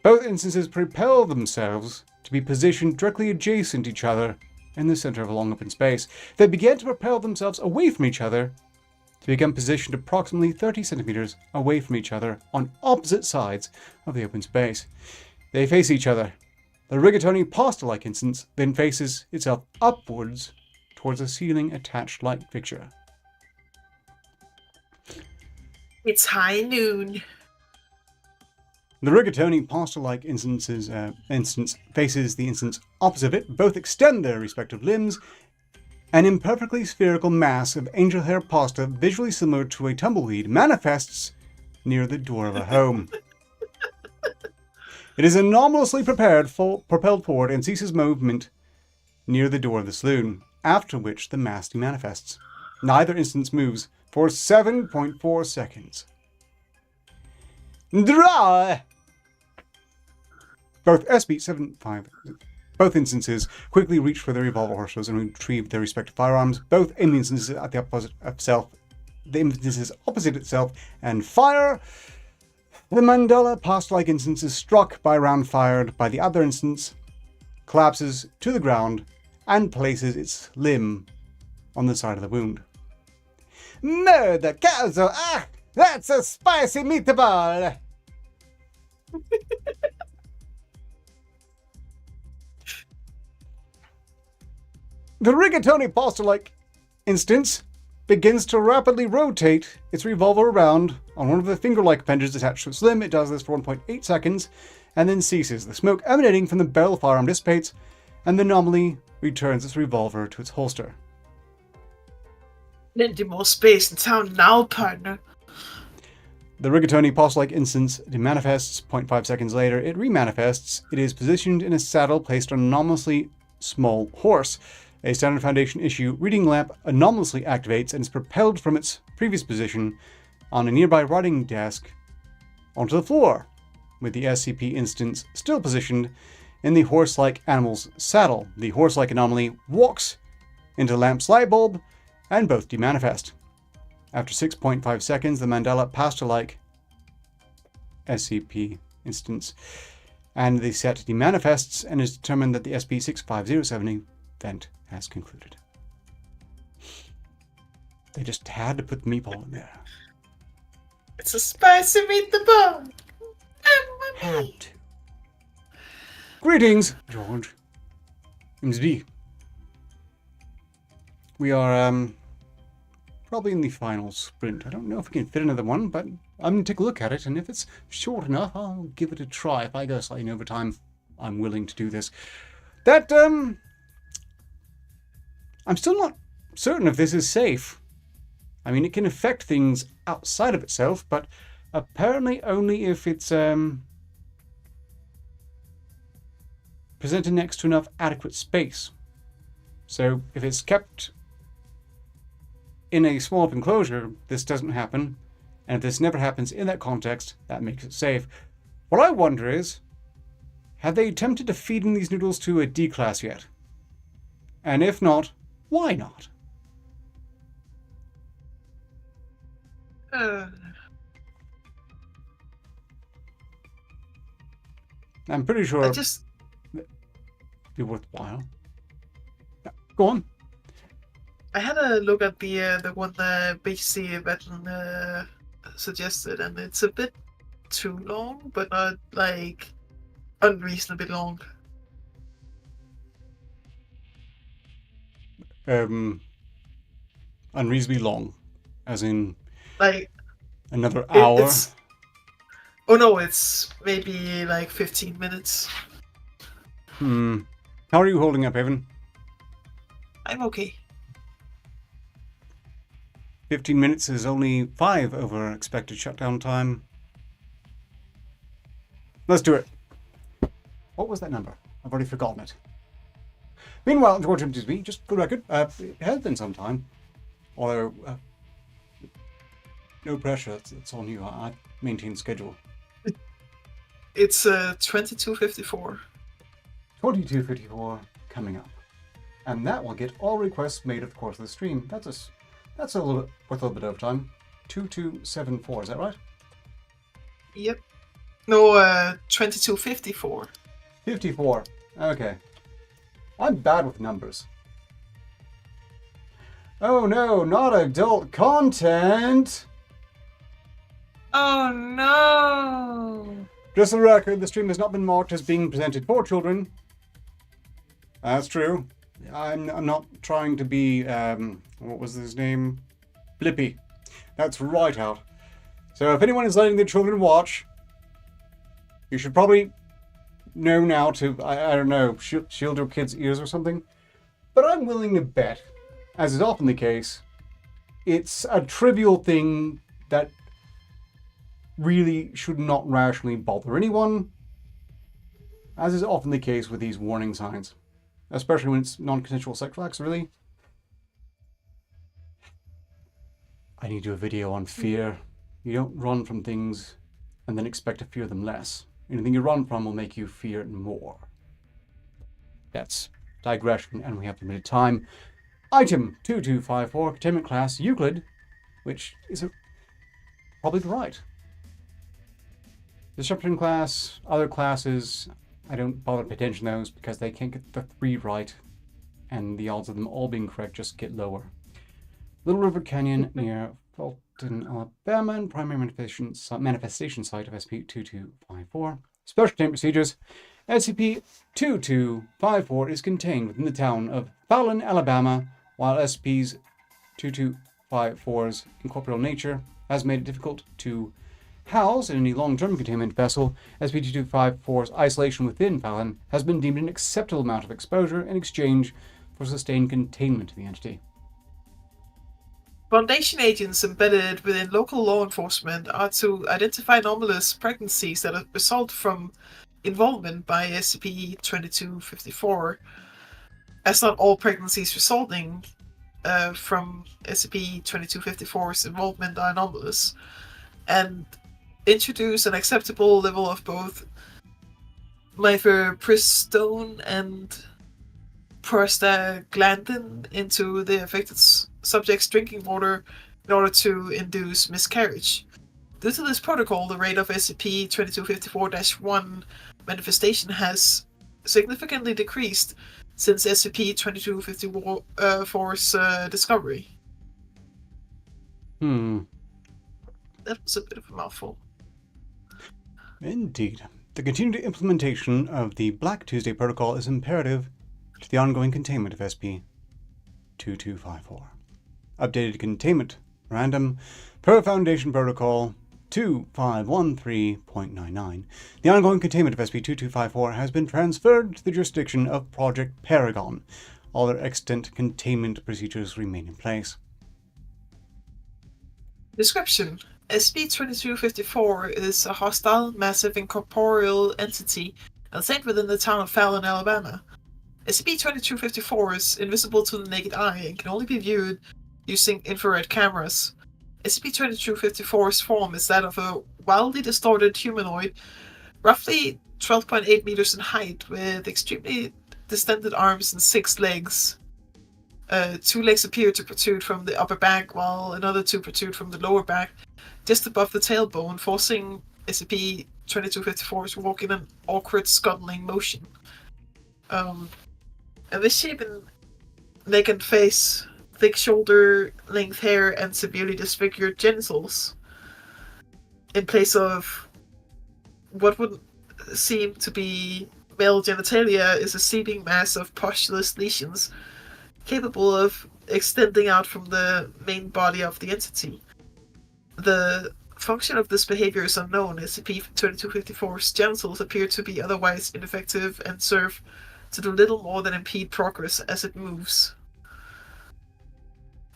Both instances propel themselves to be positioned directly adjacent to each other in the center of a long open space. They began to propel themselves away from each other to become positioned approximately 30 centimeters away from each other on opposite sides of the open space. They face each other. The rigatoni pasta-like instance then faces itself upwards towards a ceiling attached light fixture. It's high noon. The rigatoni pasta-like instance faces the instance opposite it. Both extend their respective limbs. An imperfectly spherical mass of angel hair pasta, visually similar to a tumbleweed, manifests near the door of a home. It is anomalously propelled forward and ceases movement near the door of the saloon, after which the mass demanifests. Neither instance moves for 7.4 seconds. Draw! Both instances quickly reach for their revolver holsters and retrieve their respective firearms. Both aim the instances at the instances opposite itself and fire. The mandala pasta-like instance is struck by a round fired by the other instance, collapses to the ground, and places its limb on the side of the wound. Murder, caso! Ah! That's a spicy meatball! The rigatoni pasta-like instance begins to rapidly rotate its revolver around on one of the finger-like appendages attached to its limb. It does this for 1.8 seconds and then ceases. The smoke emanating from the barrel of the firearm dissipates and the anomaly returns its revolver to its holster. Plenty more space in town now, partner. The rigatoni pasta-like instance demanifests. 0.5 seconds later, it remanifests. It is positioned in a saddle placed on an anomalously small horse. A standard Foundation issue reading lamp anomalously activates and is propelled from its previous position on a nearby writing desk onto the floor, with the SCP instance still positioned in the horse-like animal's saddle. The horse-like anomaly walks into the lamp's light bulb, and both demanifest. After 6.5 seconds, the mandala pasta-like SCP instance and the set demanifests, and is determined that the SCP-65070 event has concluded. They just had to put the meatball in there. It's a spicy meatball. Had to. Greetings, George. MSB. We are probably in the final sprint. I don't know if we can fit another one, but I'm going to take a look at it, and if it's short enough, I'll give it a try. If I go slightly over time, I'm willing to do this. That, I'm still not certain if this is safe. I mean, it can affect things outside of itself, but apparently only if it's presented next to enough adequate space. So if it's kept in a small enclosure, this doesn't happen. And if this never happens in that context, that makes it safe. What I wonder is, have they attempted to feed in these noodles to a D-class yet? And if not, why not? I'm pretty sure it'd be worthwhile. Yeah, go on. I had a look at the one the BC veteran suggested, and it's a bit too long, but not like unreasonably long. Unreasonably long, as in like another hour. Oh no, it's maybe like 15 minutes. How are you holding up, Evan? I'm okay. 15 minutes is only 5 over expected shutdown time. Let's do it. What was that number? I've already forgotten it. Meanwhile, George MTSB, just for the record, it has been some time. Although, no pressure, it's on you. I maintain schedule. It's 2254. 2254 coming up. And that will get all requests made of the course of the stream. That's a little bit worth a little bit of time. 2274, is that right? Yep. No, 2254. 54. Okay. I'm bad with numbers. Oh no, not adult content! Oh no! Just for the record, the stream has not been marked as being presented for children. That's true. I'm not trying to be, what was his name? Blippy. That's right out. So if anyone is letting their children watch, you should probably know now to, I don't know, shield your kids' ears or something. But I'm willing to bet, as is often the case, it's a trivial thing that really should not rationally bother anyone, as is often the case with these warning signs. Especially when it's non-consensual sexual acts, really. I need to do a video on fear. You don't run from things and then expect to fear them less. Anything you run from will make you fear it more. That's digression, and we have limited time. Item 2254, containment class Euclid, which is probably right. Disruption class, other classes, I don't bother to pay attention to those because they can't get the 3 right, and the odds of them all being correct just get lower. Little River Canyon near Fulton, Alabama, and primary manifestation site of SCP-2254. Special containment procedures. SCP-2254 is contained within the town of Fallon, Alabama, while SCP-2254's incorporeal nature has made it difficult to house in any long-term containment vessel. SCP-2254's isolation within Fallon has been deemed an acceptable amount of exposure in exchange for sustained containment of the entity. Foundation agents embedded within local law enforcement are to identify anomalous pregnancies that result from involvement by SCP-2254, as not all pregnancies resulting from SCP-2254's involvement are anomalous, and introduce an acceptable level of both mifepristone and prostaglandin into the affected subject's drinking water in order to induce miscarriage. Due to this protocol, the rate of SCP-2254-1 manifestation has significantly decreased since SCP-2254's discovery. That was a bit of a mouthful. Indeed. The continued implementation of the Black Tuesday Protocol is imperative to the ongoing containment of SCP-2254. Updated containment random per Foundation Protocol 2513.99. The ongoing containment of SCP-2254 has been transferred to the jurisdiction of Project Paragon. All their extant containment procedures remain in place. Description: SCP-2254 is a hostile, massive, incorporeal entity contained within the town of Fallon, Alabama. SCP-2254 is invisible to the naked eye and can only be viewed using infrared cameras. SCP-2254's form is that of a wildly distorted humanoid, roughly 12.8 meters in height, with extremely distended arms and 6 legs. 2 legs appear to protrude from the upper back, while another 2 protrude from the lower back, just above the tailbone, forcing SCP-2254 to walk in an awkward, scuttling motion. And this shapen neck and face, thick shoulder-length hair, and severely disfigured genitals, in place of what would seem to be male genitalia, is a seething mass of pustulous lesions capable of extending out from the main body of the entity. The function of this behavior is unknown. SCP-2254's genitals appear to be otherwise ineffective and serve to do little more than impede progress as it moves.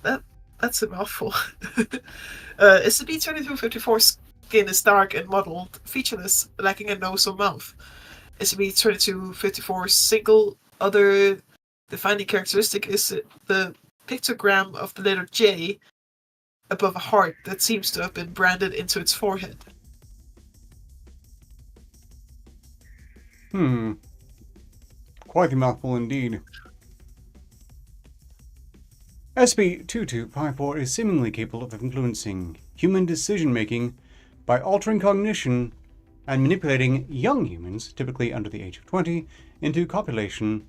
That's a mouthful. SCP-2254's skin is dark and mottled, featureless, lacking a nose or mouth. SCP-2254's single other defining characteristic is the pictogram of the letter J above a heart that seems to have been branded into its forehead. Quite the mouthful indeed. SCP-2254 is seemingly capable of influencing human decision-making by altering cognition and manipulating young humans, typically under the age of 20, into copulation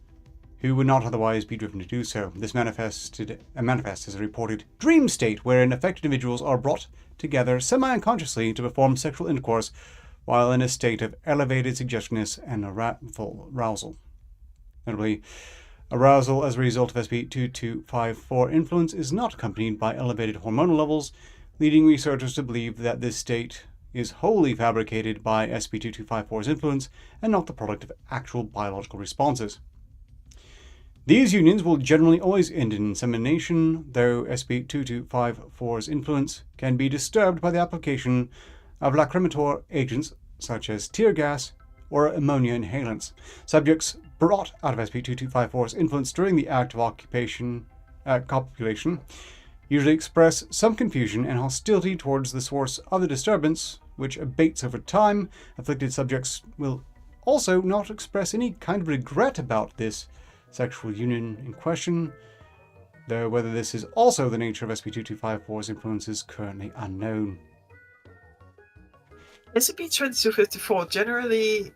who would not otherwise be driven to do so. This manifests as a reported dream state wherein affected individuals are brought together semi-unconsciously to perform sexual intercourse while in a state of elevated suggestiveness and arousal. Notably, arousal as a result of SCP-2254 influence is not accompanied by elevated hormonal levels, leading researchers to believe that this state is wholly fabricated by SCP-2254's influence and not the product of actual biological responses. These unions will generally always end in insemination, though SCP-2254's influence can be disturbed by the application of lacrimator agents such as tear gas or ammonia inhalants. Subjects brought out of SCP-2254's influence during the act of copulation usually express some confusion and hostility towards the source of the disturbance, which abates over time. Afflicted subjects will also not express any kind of regret about this sexual union in question, though whether this is also the nature of SCP-2254's influence is currently unknown. SCP-2254 generally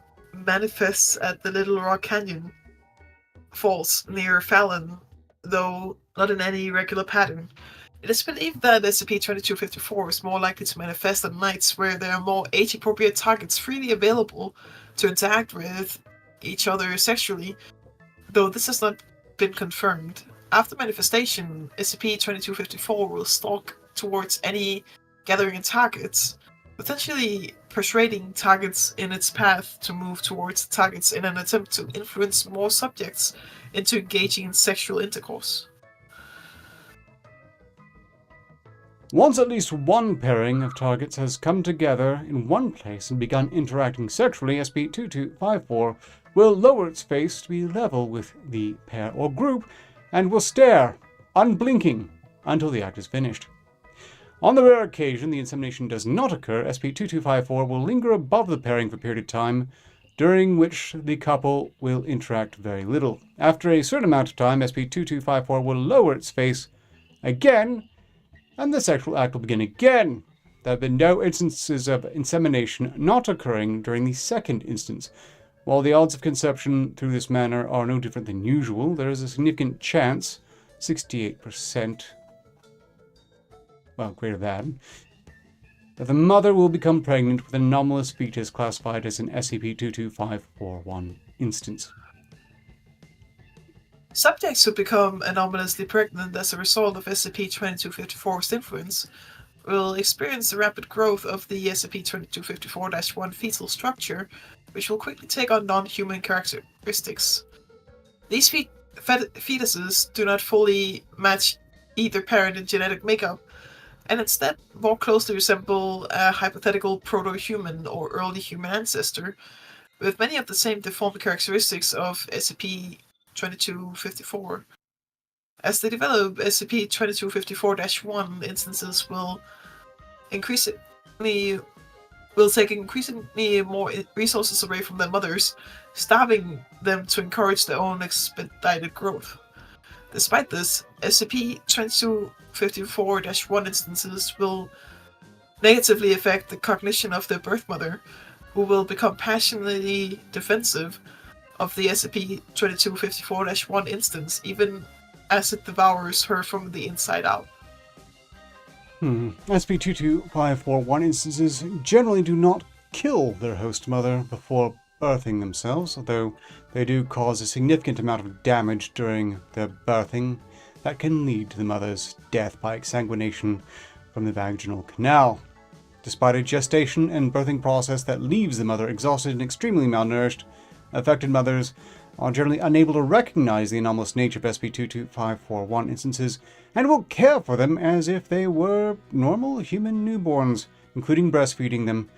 manifests at the Little Rock Canyon Falls near Fallon, though not in any regular pattern. It is believed that SCP-2254 is more likely to manifest on nights where there are more age-appropriate targets freely available to interact with each other sexually, though this has not been confirmed. After manifestation, SCP-2254 will stalk towards any gathering of targets, potentially persuading targets in its path to move towards targets in an attempt to influence more subjects into engaging in sexual intercourse. Once at least one pairing of targets has come together in one place and begun interacting sexually, SCP-2254 will lower its face to be level with the pair or group and will stare, unblinking, until the act is finished. On the rare occasion the insemination does not occur, SCP-2254 will linger above the pairing for a period of time, during which the couple will interact very little. After a certain amount of time, SCP-2254 will lower its face again, and the sexual act will begin again. There have been no instances of insemination not occurring during the second instance. While the odds of conception through this manner are no different than usual, there is a significant chance, 68%, well, greater than, that the mother will become pregnant with an anomalous fetus classified as an SCP-22541 instance. Subjects who become anomalously pregnant as a result of SCP-2254's influence will experience the rapid growth of the SCP-2254-1 fetal structure, which will quickly take on non-human characteristics. These fetuses do not fully match either parent in genetic makeup, and instead more closely resemble a hypothetical proto-human or early human ancestor, with many of the same deformed characteristics of SCP-2254. As they develop, SCP-2254-1 instances will take increasingly more resources away from their mothers, starving them to encourage their own expedited growth. Despite this, SCP-2254-1 instances will negatively affect the cognition of their birth mother, who will become passionately defensive of the SCP-2254-1 instance, even as it devours her from the inside out. SCP-22541 instances generally do not kill their host mother before birthing themselves, although they do cause a significant amount of damage during their birthing that can lead to the mother's death by exsanguination from the vaginal canal. Despite a gestation and birthing process that leaves the mother exhausted and extremely malnourished, affected mothers are generally unable to recognize the anomalous nature of SCP-22541 instances and will care for them as if they were normal human newborns, including breastfeeding them.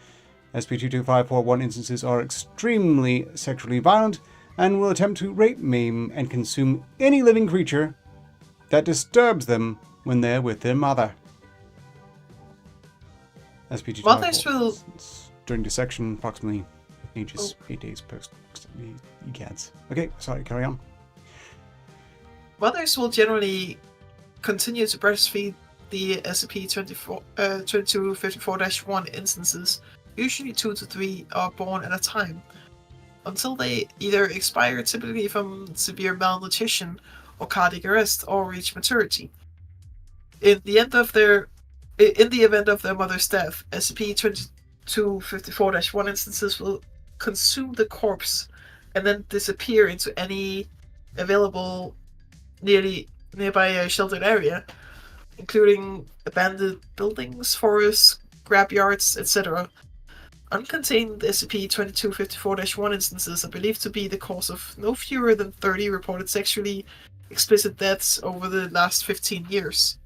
SCP-22541 instances are extremely sexually violent and will attempt to rape, maim, and consume any living creature that disturbs them when they're with their mother. SCP Mothers will... during dissection, approximately ages 8 days post EGADS. Okay, sorry, carry on. Mothers will generally continue to breastfeed the SCP-2254-1 instances. Usually 2 to 3 are born at a time, until they either expire, typically from severe malnutrition or cardiac arrest, or reach maturity. In the event of their mother's death, SCP-2254-1 instances will consume the corpse and then disappear into any available nearby sheltered area, including abandoned buildings, forests, scrapyards, etc. Uncontained SCP-2254-1 instances are believed to be the cause of no fewer than 30 reported sexually explicit deaths over the last 15 years.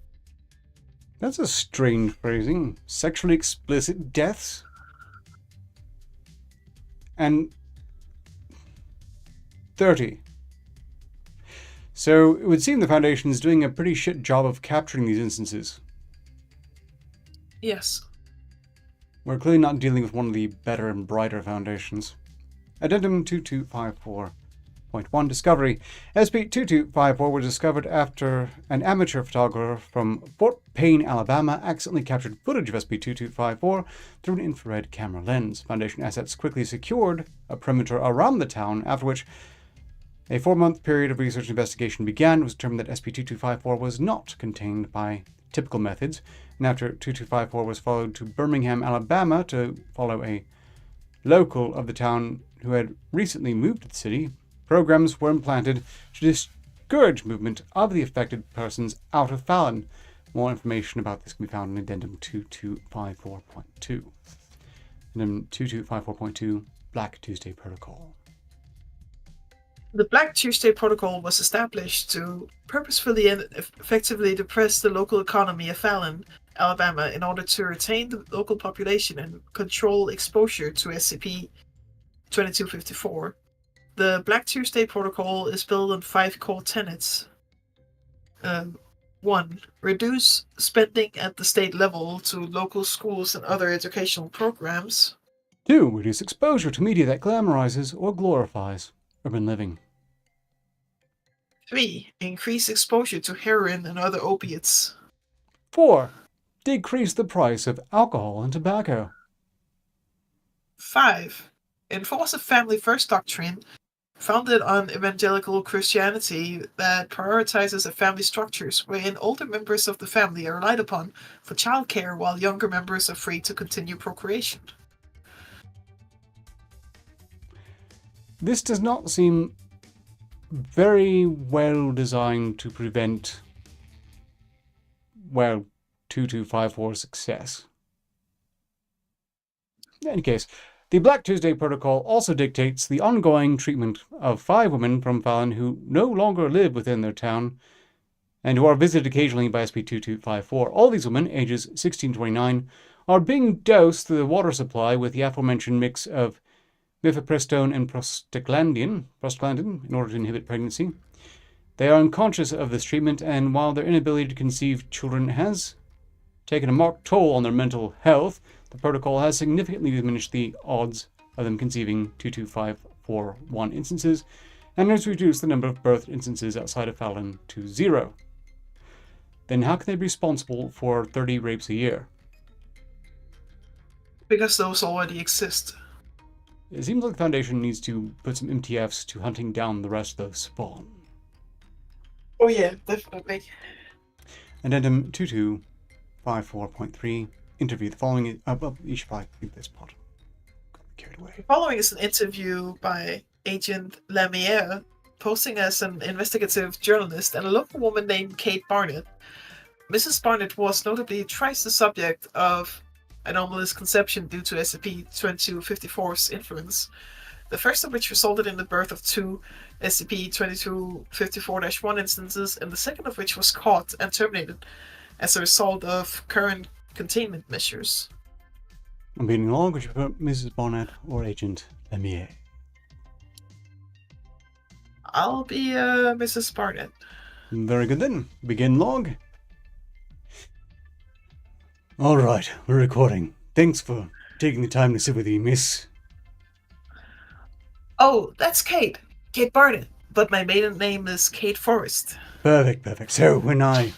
That's a strange phrasing. Sexually explicit deaths? And 30. So it would seem the Foundation is doing a pretty shit job of capturing these instances. Yes. We're clearly not dealing with one of the better and brighter foundations. Addendum 2254.1 Discovery. SCP-2254 was discovered after an amateur photographer from Fort Payne, Alabama, accidentally captured footage of SCP-2254 through an infrared camera lens. Foundation assets quickly secured a perimeter around the town, after which a 4-month period of research and investigation began. It was determined that SCP-2254 was not contained by typical methods, and after 2254 was followed to Birmingham, Alabama, to follow a local of the town who had recently moved to the city, programs were implanted to discourage movement of the affected persons out of Fiiiine. More information about this can be found in Addendum 2254.2. Addendum 2254.2, Black Tuesday Protocol. The Black Tuesday Protocol was established to purposefully and effectively depress the local economy of Fiiiine, Alabama, in order to retain the local population and control exposure to SCP-2254. The Black Tuesday Protocol is built on 5 core tenets. 1. Reduce spending at the state level to local schools and other educational programs. 2. Reduce exposure to media that glamorizes or glorifies urban living. 3. Increase exposure to heroin and other opiates. 4. Decrease the price of alcohol and tobacco. 5. Enforce a family-first doctrine founded on evangelical Christianity that prioritizes family structures wherein older members of the family are relied upon for childcare while younger members are free to continue procreation. This does not seem very well designed to prevent, 2254's success. In any case, the Black Tuesday Protocol also dictates the ongoing treatment of 5 women from Fiiiine who no longer live within their town and who are visited occasionally by SCP-2254. All these women, ages 16 to 29, are being dosed through the water supply with the aforementioned mix of mifepristone and prostaglandin in order to inhibit pregnancy. They are unconscious of this treatment, and while their inability to conceive children has taken a marked toll on their mental health, the protocol has significantly diminished the odds of them conceiving 22541 instances, and has reduced the number of birth instances outside of Fiiiine to 0. Then how can they be responsible for 30 rapes a year? Because those already exist. It seems like the Foundation needs to put some MTFs to hunting down the rest of those spawn. Oh yeah, definitely. Addendum 2254.3. Interview. The following... you should probably leave this part. Got carried away. The following is an interview by Agent Lemire, posing as an investigative journalist, and a local woman named Kate Barnett. Mrs. Barnett was notably thrice the subject of anomalous conception due to SCP-2254's influence, the first of which resulted in the birth of 2 SCP-2254-1 instances, and the second of which was caught and terminated as a result of current containment measures. I'm being along. Would you prefer Mrs. Barnett or Agent Lemire? I'll be Mrs. Barnett. Very good then. Begin log. All right, we're recording. Thanks for taking the time to sit with me, miss. Oh, that's Kate. Kate Barnett. But my maiden name is Kate Forrest. Perfect. So, when I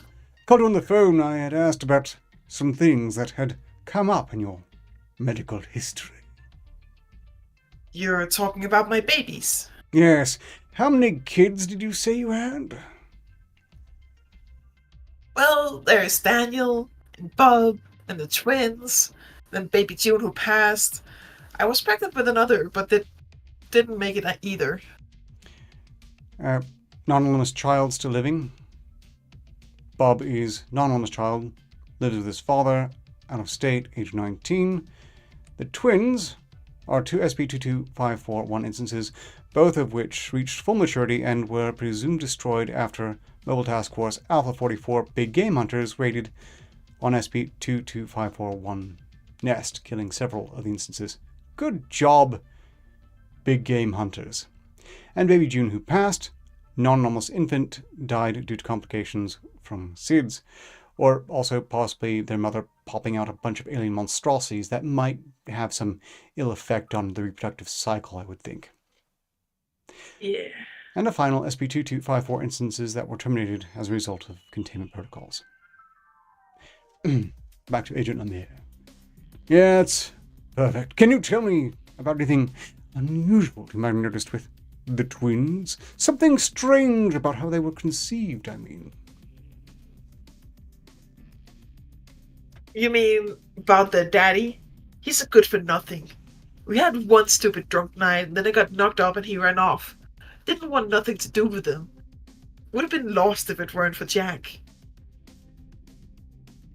called you on the phone, I had asked about some things that had come up in your medical history. You're talking about my babies. Yes. How many kids did you say you had? Well, there's Daniel, and Bob, and the twins, then baby June who passed. I was pregnant with another, but they didn't make it either. Non-anonymous child still living. Bob is non-anonymous child, lives with his father, out of state, age 19. The twins are two SCP-22541 instances, both of which reached full maturity and were presumed destroyed after Mobile Task Force Alpha 44 Big Game Hunters raided on SCP-22541 nest, killing several of the instances. Good job, Big Game Hunters. And baby June, who passed, non-anonymous infant, died due to complications from SIDS, or also possibly their mother popping out a bunch of alien monstrosities that might have some ill effect on the reproductive cycle, I would think. Yeah. And a final SCP-2254 instances that were terminated as a result of containment protocols. Back to Agent Lemire. Yeah, it's perfect. Can you tell me about anything unusual you might have noticed with the twins? Something strange about how they were conceived, I mean. You mean about the daddy? He's a good for nothing. We had one stupid drunk night, and then I got knocked up and he ran off. Didn't want nothing to do with him. Would have been lost if it weren't for Jack.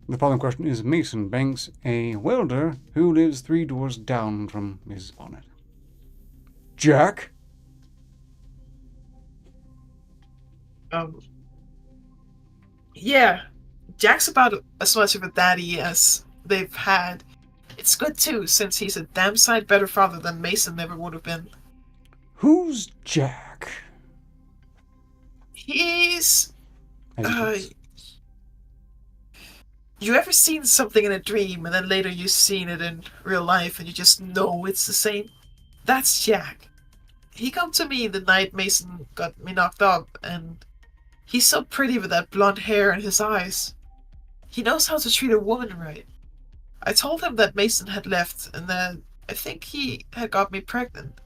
The following question is Mason Banks, a welder who lives 3 doors down from Mrs. Bonnet. Jack? Yeah. Jack's about as much of a daddy as they've had. It's good too, since he's a damn sight better father than Mason ever would have been. Who's Jack? He's... You ever seen something in a dream and then later you've seen it in real life and you just know it's the same? That's Jack. He come to me the night Mason got me knocked up, and he's so pretty with that blonde hair and his eyes. He knows how to treat a woman right. I told him that Mason had left and that I think he had got me pregnant.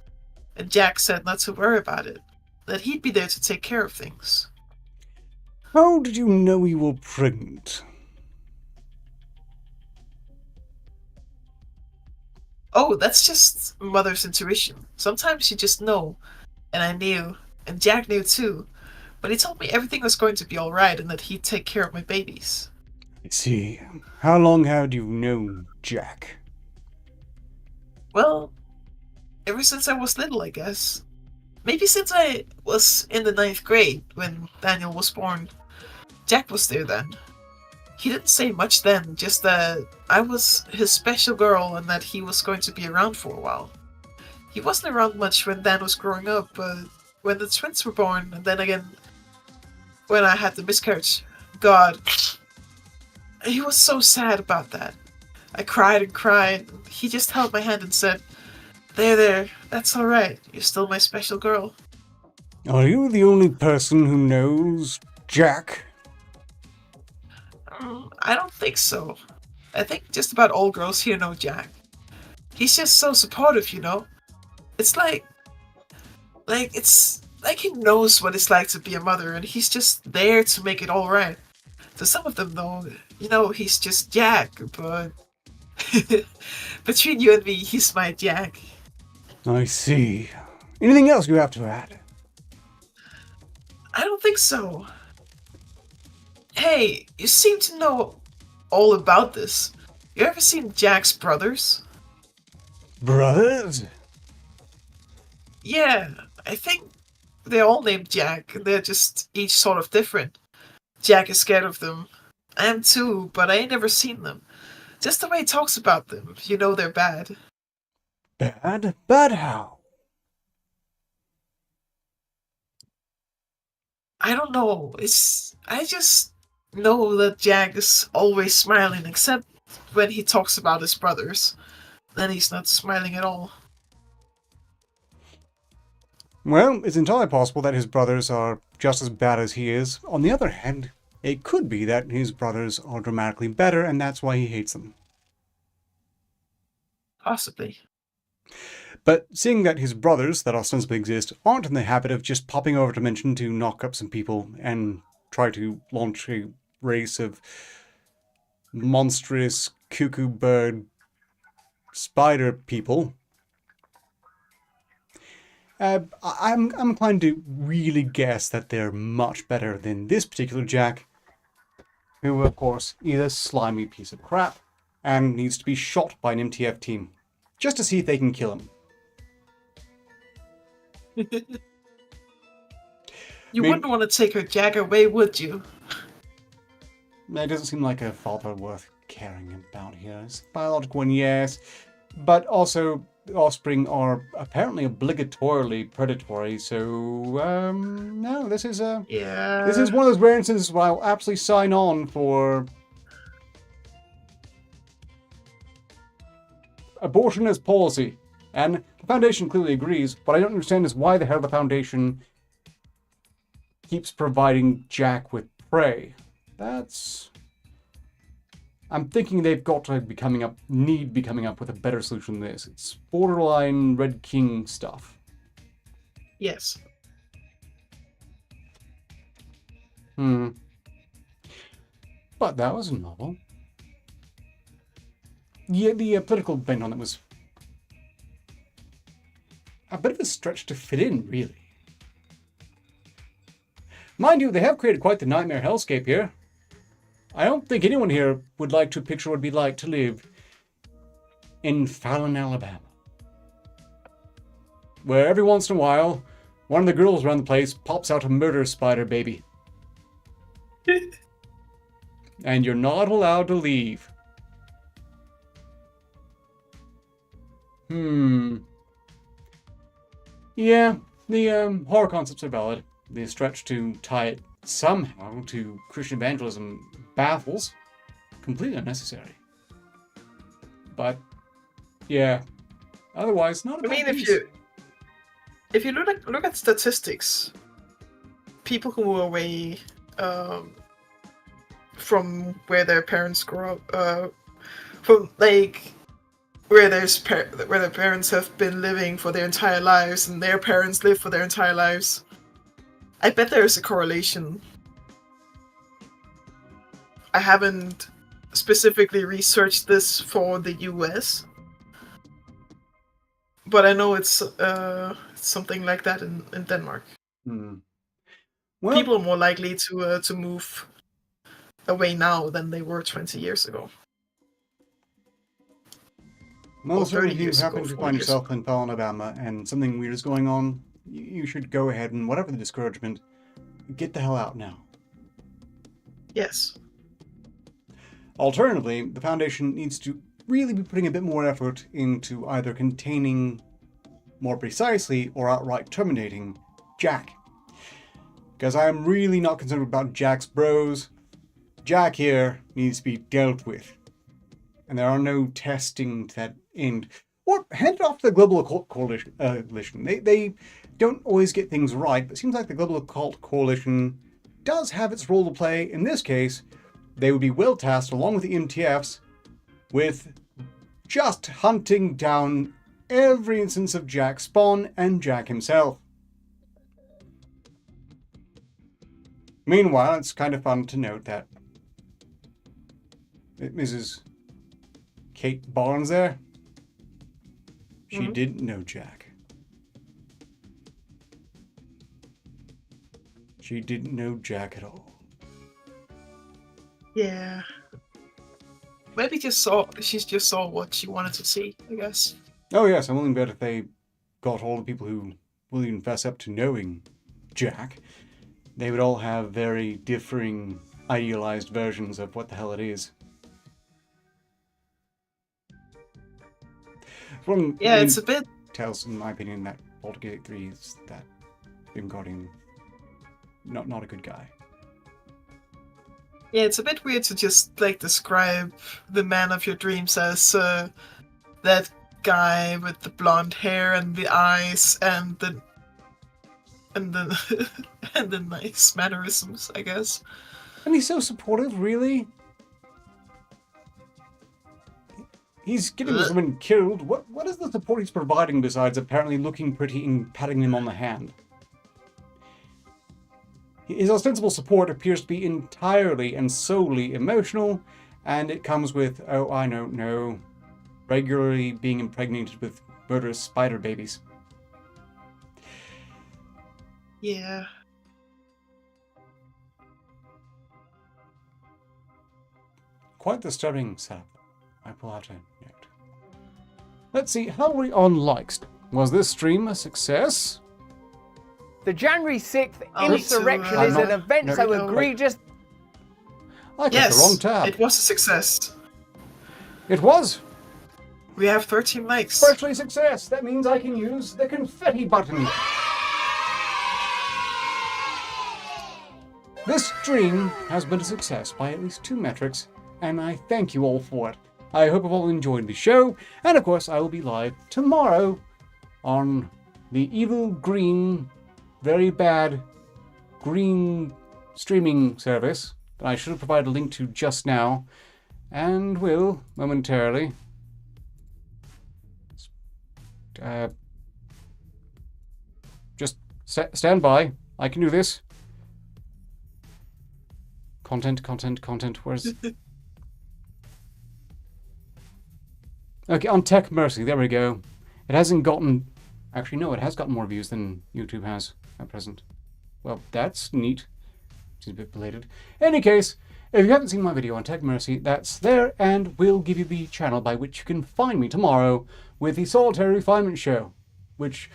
And Jack said not to worry about it, that he'd be there to take care of things. How did you know you were pregnant? Oh, that's just mother's intuition. Sometimes you just know. And I knew. And Jack knew too. But he told me everything was going to be alright and that he'd take care of my babies. I see. How long had you known Jack? Well, ever since I was little, I guess. Maybe since I was in the 9th grade when Daniel was born. Jack was there then. He didn't say much then, just that I was his special girl and that he was going to be around for a while. He wasn't around much when Dan was growing up, but when the twins were born, and then again when I had the miscarriage, God, he was so sad about that. I cried and cried. He just held my hand and said, There, that's alright. You're still my special girl. Are you the only person who knows Jack? I don't think so. I think just about all girls here know Jack. He's just so supportive, you know? It's it's like he knows what it's like to be a mother, and he's just there to make it alright. To some of them, though, you know, he's just Jack, but between you and me, he's my Jack. I see. Anything else you have to add? I don't think so. Hey, you seem to know all about this. You ever seen Jack's brothers? Brothers? Yeah, I think they're all named Jack, and they're just each sort of different. Jack is scared of them. I am too, but I ain't never seen them. Just the way he talks about them, you know they're bad. Bad? Bad how? I don't know. I just know that Jack is always smiling, except when he talks about his brothers. Then he's not smiling at all. Well, it's entirely possible that his brothers are just as bad as he is. On the other hand, it could be that his brothers are dramatically better and that's why he hates them. Possibly. But seeing that his brothers, that ostensibly exist, aren't in the habit of just popping over dimension to knock up some people and try to launch a race of monstrous cuckoo bird spider people, I'm inclined to really guess that they're much better than this particular Jack, who, of course, is a slimy piece of crap and needs to be shot by an MTF team just to see if they can kill him. You wouldn't want to take her Jack away, would you? It doesn't seem like a father worth caring about here. It's a biological one, yes, but also offspring are apparently obligatorily predatory. So no, this is one of those rare instances where I'll absolutely sign on for abortion as policy. And the Foundation clearly agrees, but I don't understand is why the hell the Foundation keeps providing Jack with prey. I'm thinking they've got to be coming up with a better solution than this. It's borderline Red King stuff. Yes. But that was novel. Yeah, the political bent on it was a bit of a stretch to fit in, really. Mind you, they have created quite the nightmare hellscape here. I don't think anyone here would like to picture what it'd be like to live in Fallon, Alabama, where every once in a while, one of the girls around the place pops out a murder spider baby. And you're not allowed to leave. Yeah, the horror concepts are valid. The stretch to tie it somehow to Christian evangelism baffles. Completely unnecessary. But, yeah. Otherwise, not a bad piece. if you look at statistics, people who are away from where their parents grew up, from like where their parents have been living for their entire lives, and their parents live for their entire lives, I bet there is a correlation. I haven't specifically researched this for the US, but I know it's something like that in Denmark. Well, people are more likely to move away now than they were 20 years ago. Well, so if you happen to find yourself in Fallon, Alabama, and something weird is going on, you should go ahead and, whatever the discouragement, get the hell out now. Yes. Alternatively, the Foundation needs to really be putting a bit more effort into either containing more precisely or outright terminating Jack. Because I am really not concerned about Jack's bros. Jack here needs to be dealt with. And there are no testing to that end. Or hand it off to the Global Occult Coalition. They don't always get things right, but it seems like the Global Occult Coalition does have its role to play. In this case, they would be well tasked, along with the MTFs, with just hunting down every instance of Jack Spawn and Jack himself. Meanwhile, it's kind of fun to note that Mrs. Kate Barnes there, she didn't know Jack. She didn't know Jack at all. Yeah. Maybe she just saw what she wanted to see, I guess. Oh yes, I'm willing to bet if they got all the people who will even fess up to knowing Jack, they would all have very differing idealized versions of what the hell it is. It's a bit... tells, in my opinion, that Baldur's Gate 3 is that Grim Guardian not a good guy. Yeah, it's a bit weird to just like describe the man of your dreams as that guy with the blonde hair and the eyes and the and the nice mannerisms, I guess. And he's so supportive, really. He's getting this woman killed. What is the support he's providing besides apparently looking pretty and patting him on the hand? His ostensible support appears to be entirely and solely emotional, and it comes with, oh, I don't know, regularly being impregnated with murderous spider babies. Yeah. Quite disturbing setup. I pull out a note. Let's see, how are we on likes? Was this stream a success? The January 6th Oh, insurrection so, is an event no, so no, egregious. I clicked Yes, the wrong tab. it was a success. It was We have 13 likes. partially a success. That means I can use the confetti button. This stream has been a success by at least 2 metrics, and I thank you all for it. I hope you've all enjoyed the show, and of course I will be live tomorrow on the evil green, very bad green streaming service that I should have provided a link to just now, and will momentarily. Just stand by. I can do this. Content. Where's... Okay, on Tech Mercy. There we go. It hasn't gotten... Actually, no, it has gotten more views than YouTube has at present. Well, that's neat. Seems a bit belated. In any case, if you haven't seen my video on Tech Mercy, that's there, and we'll give you the channel by which you can find me tomorrow with the Solitary Refinement Show, which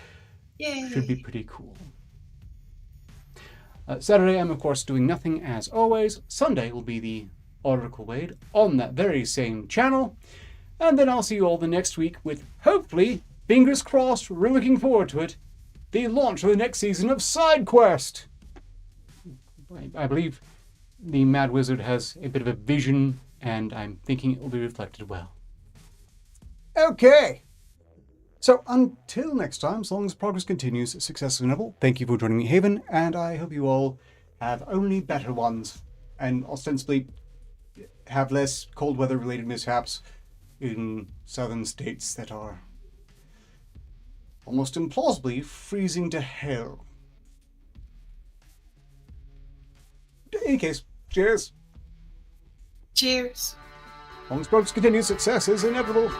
Yay. should be pretty cool. Saturday, I'm of course doing nothing as always. Sunday will be the Article Wade on that very same channel. And then I'll see you all the next week with, hopefully, fingers crossed, we're looking forward to it, the launch of the next season of Side Quest. I believe the Mad Wizard has a bit of a vision, and I'm thinking it will be reflected well. Okay. So until next time, so long as progress continues, success is inevitable. Thank you for joining me, Haven, and I hope you all have only better ones, and ostensibly have less cold weather related mishaps in southern states that are almost implausibly freezing to hell. In any case, cheers. Cheers. As long as progress continues, success is inevitable.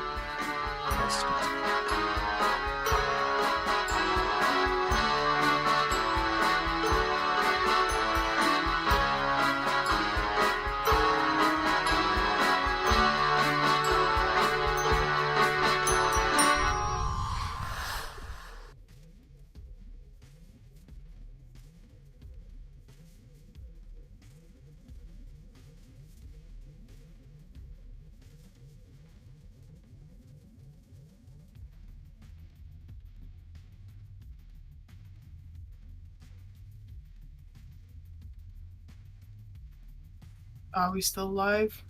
Are we still live?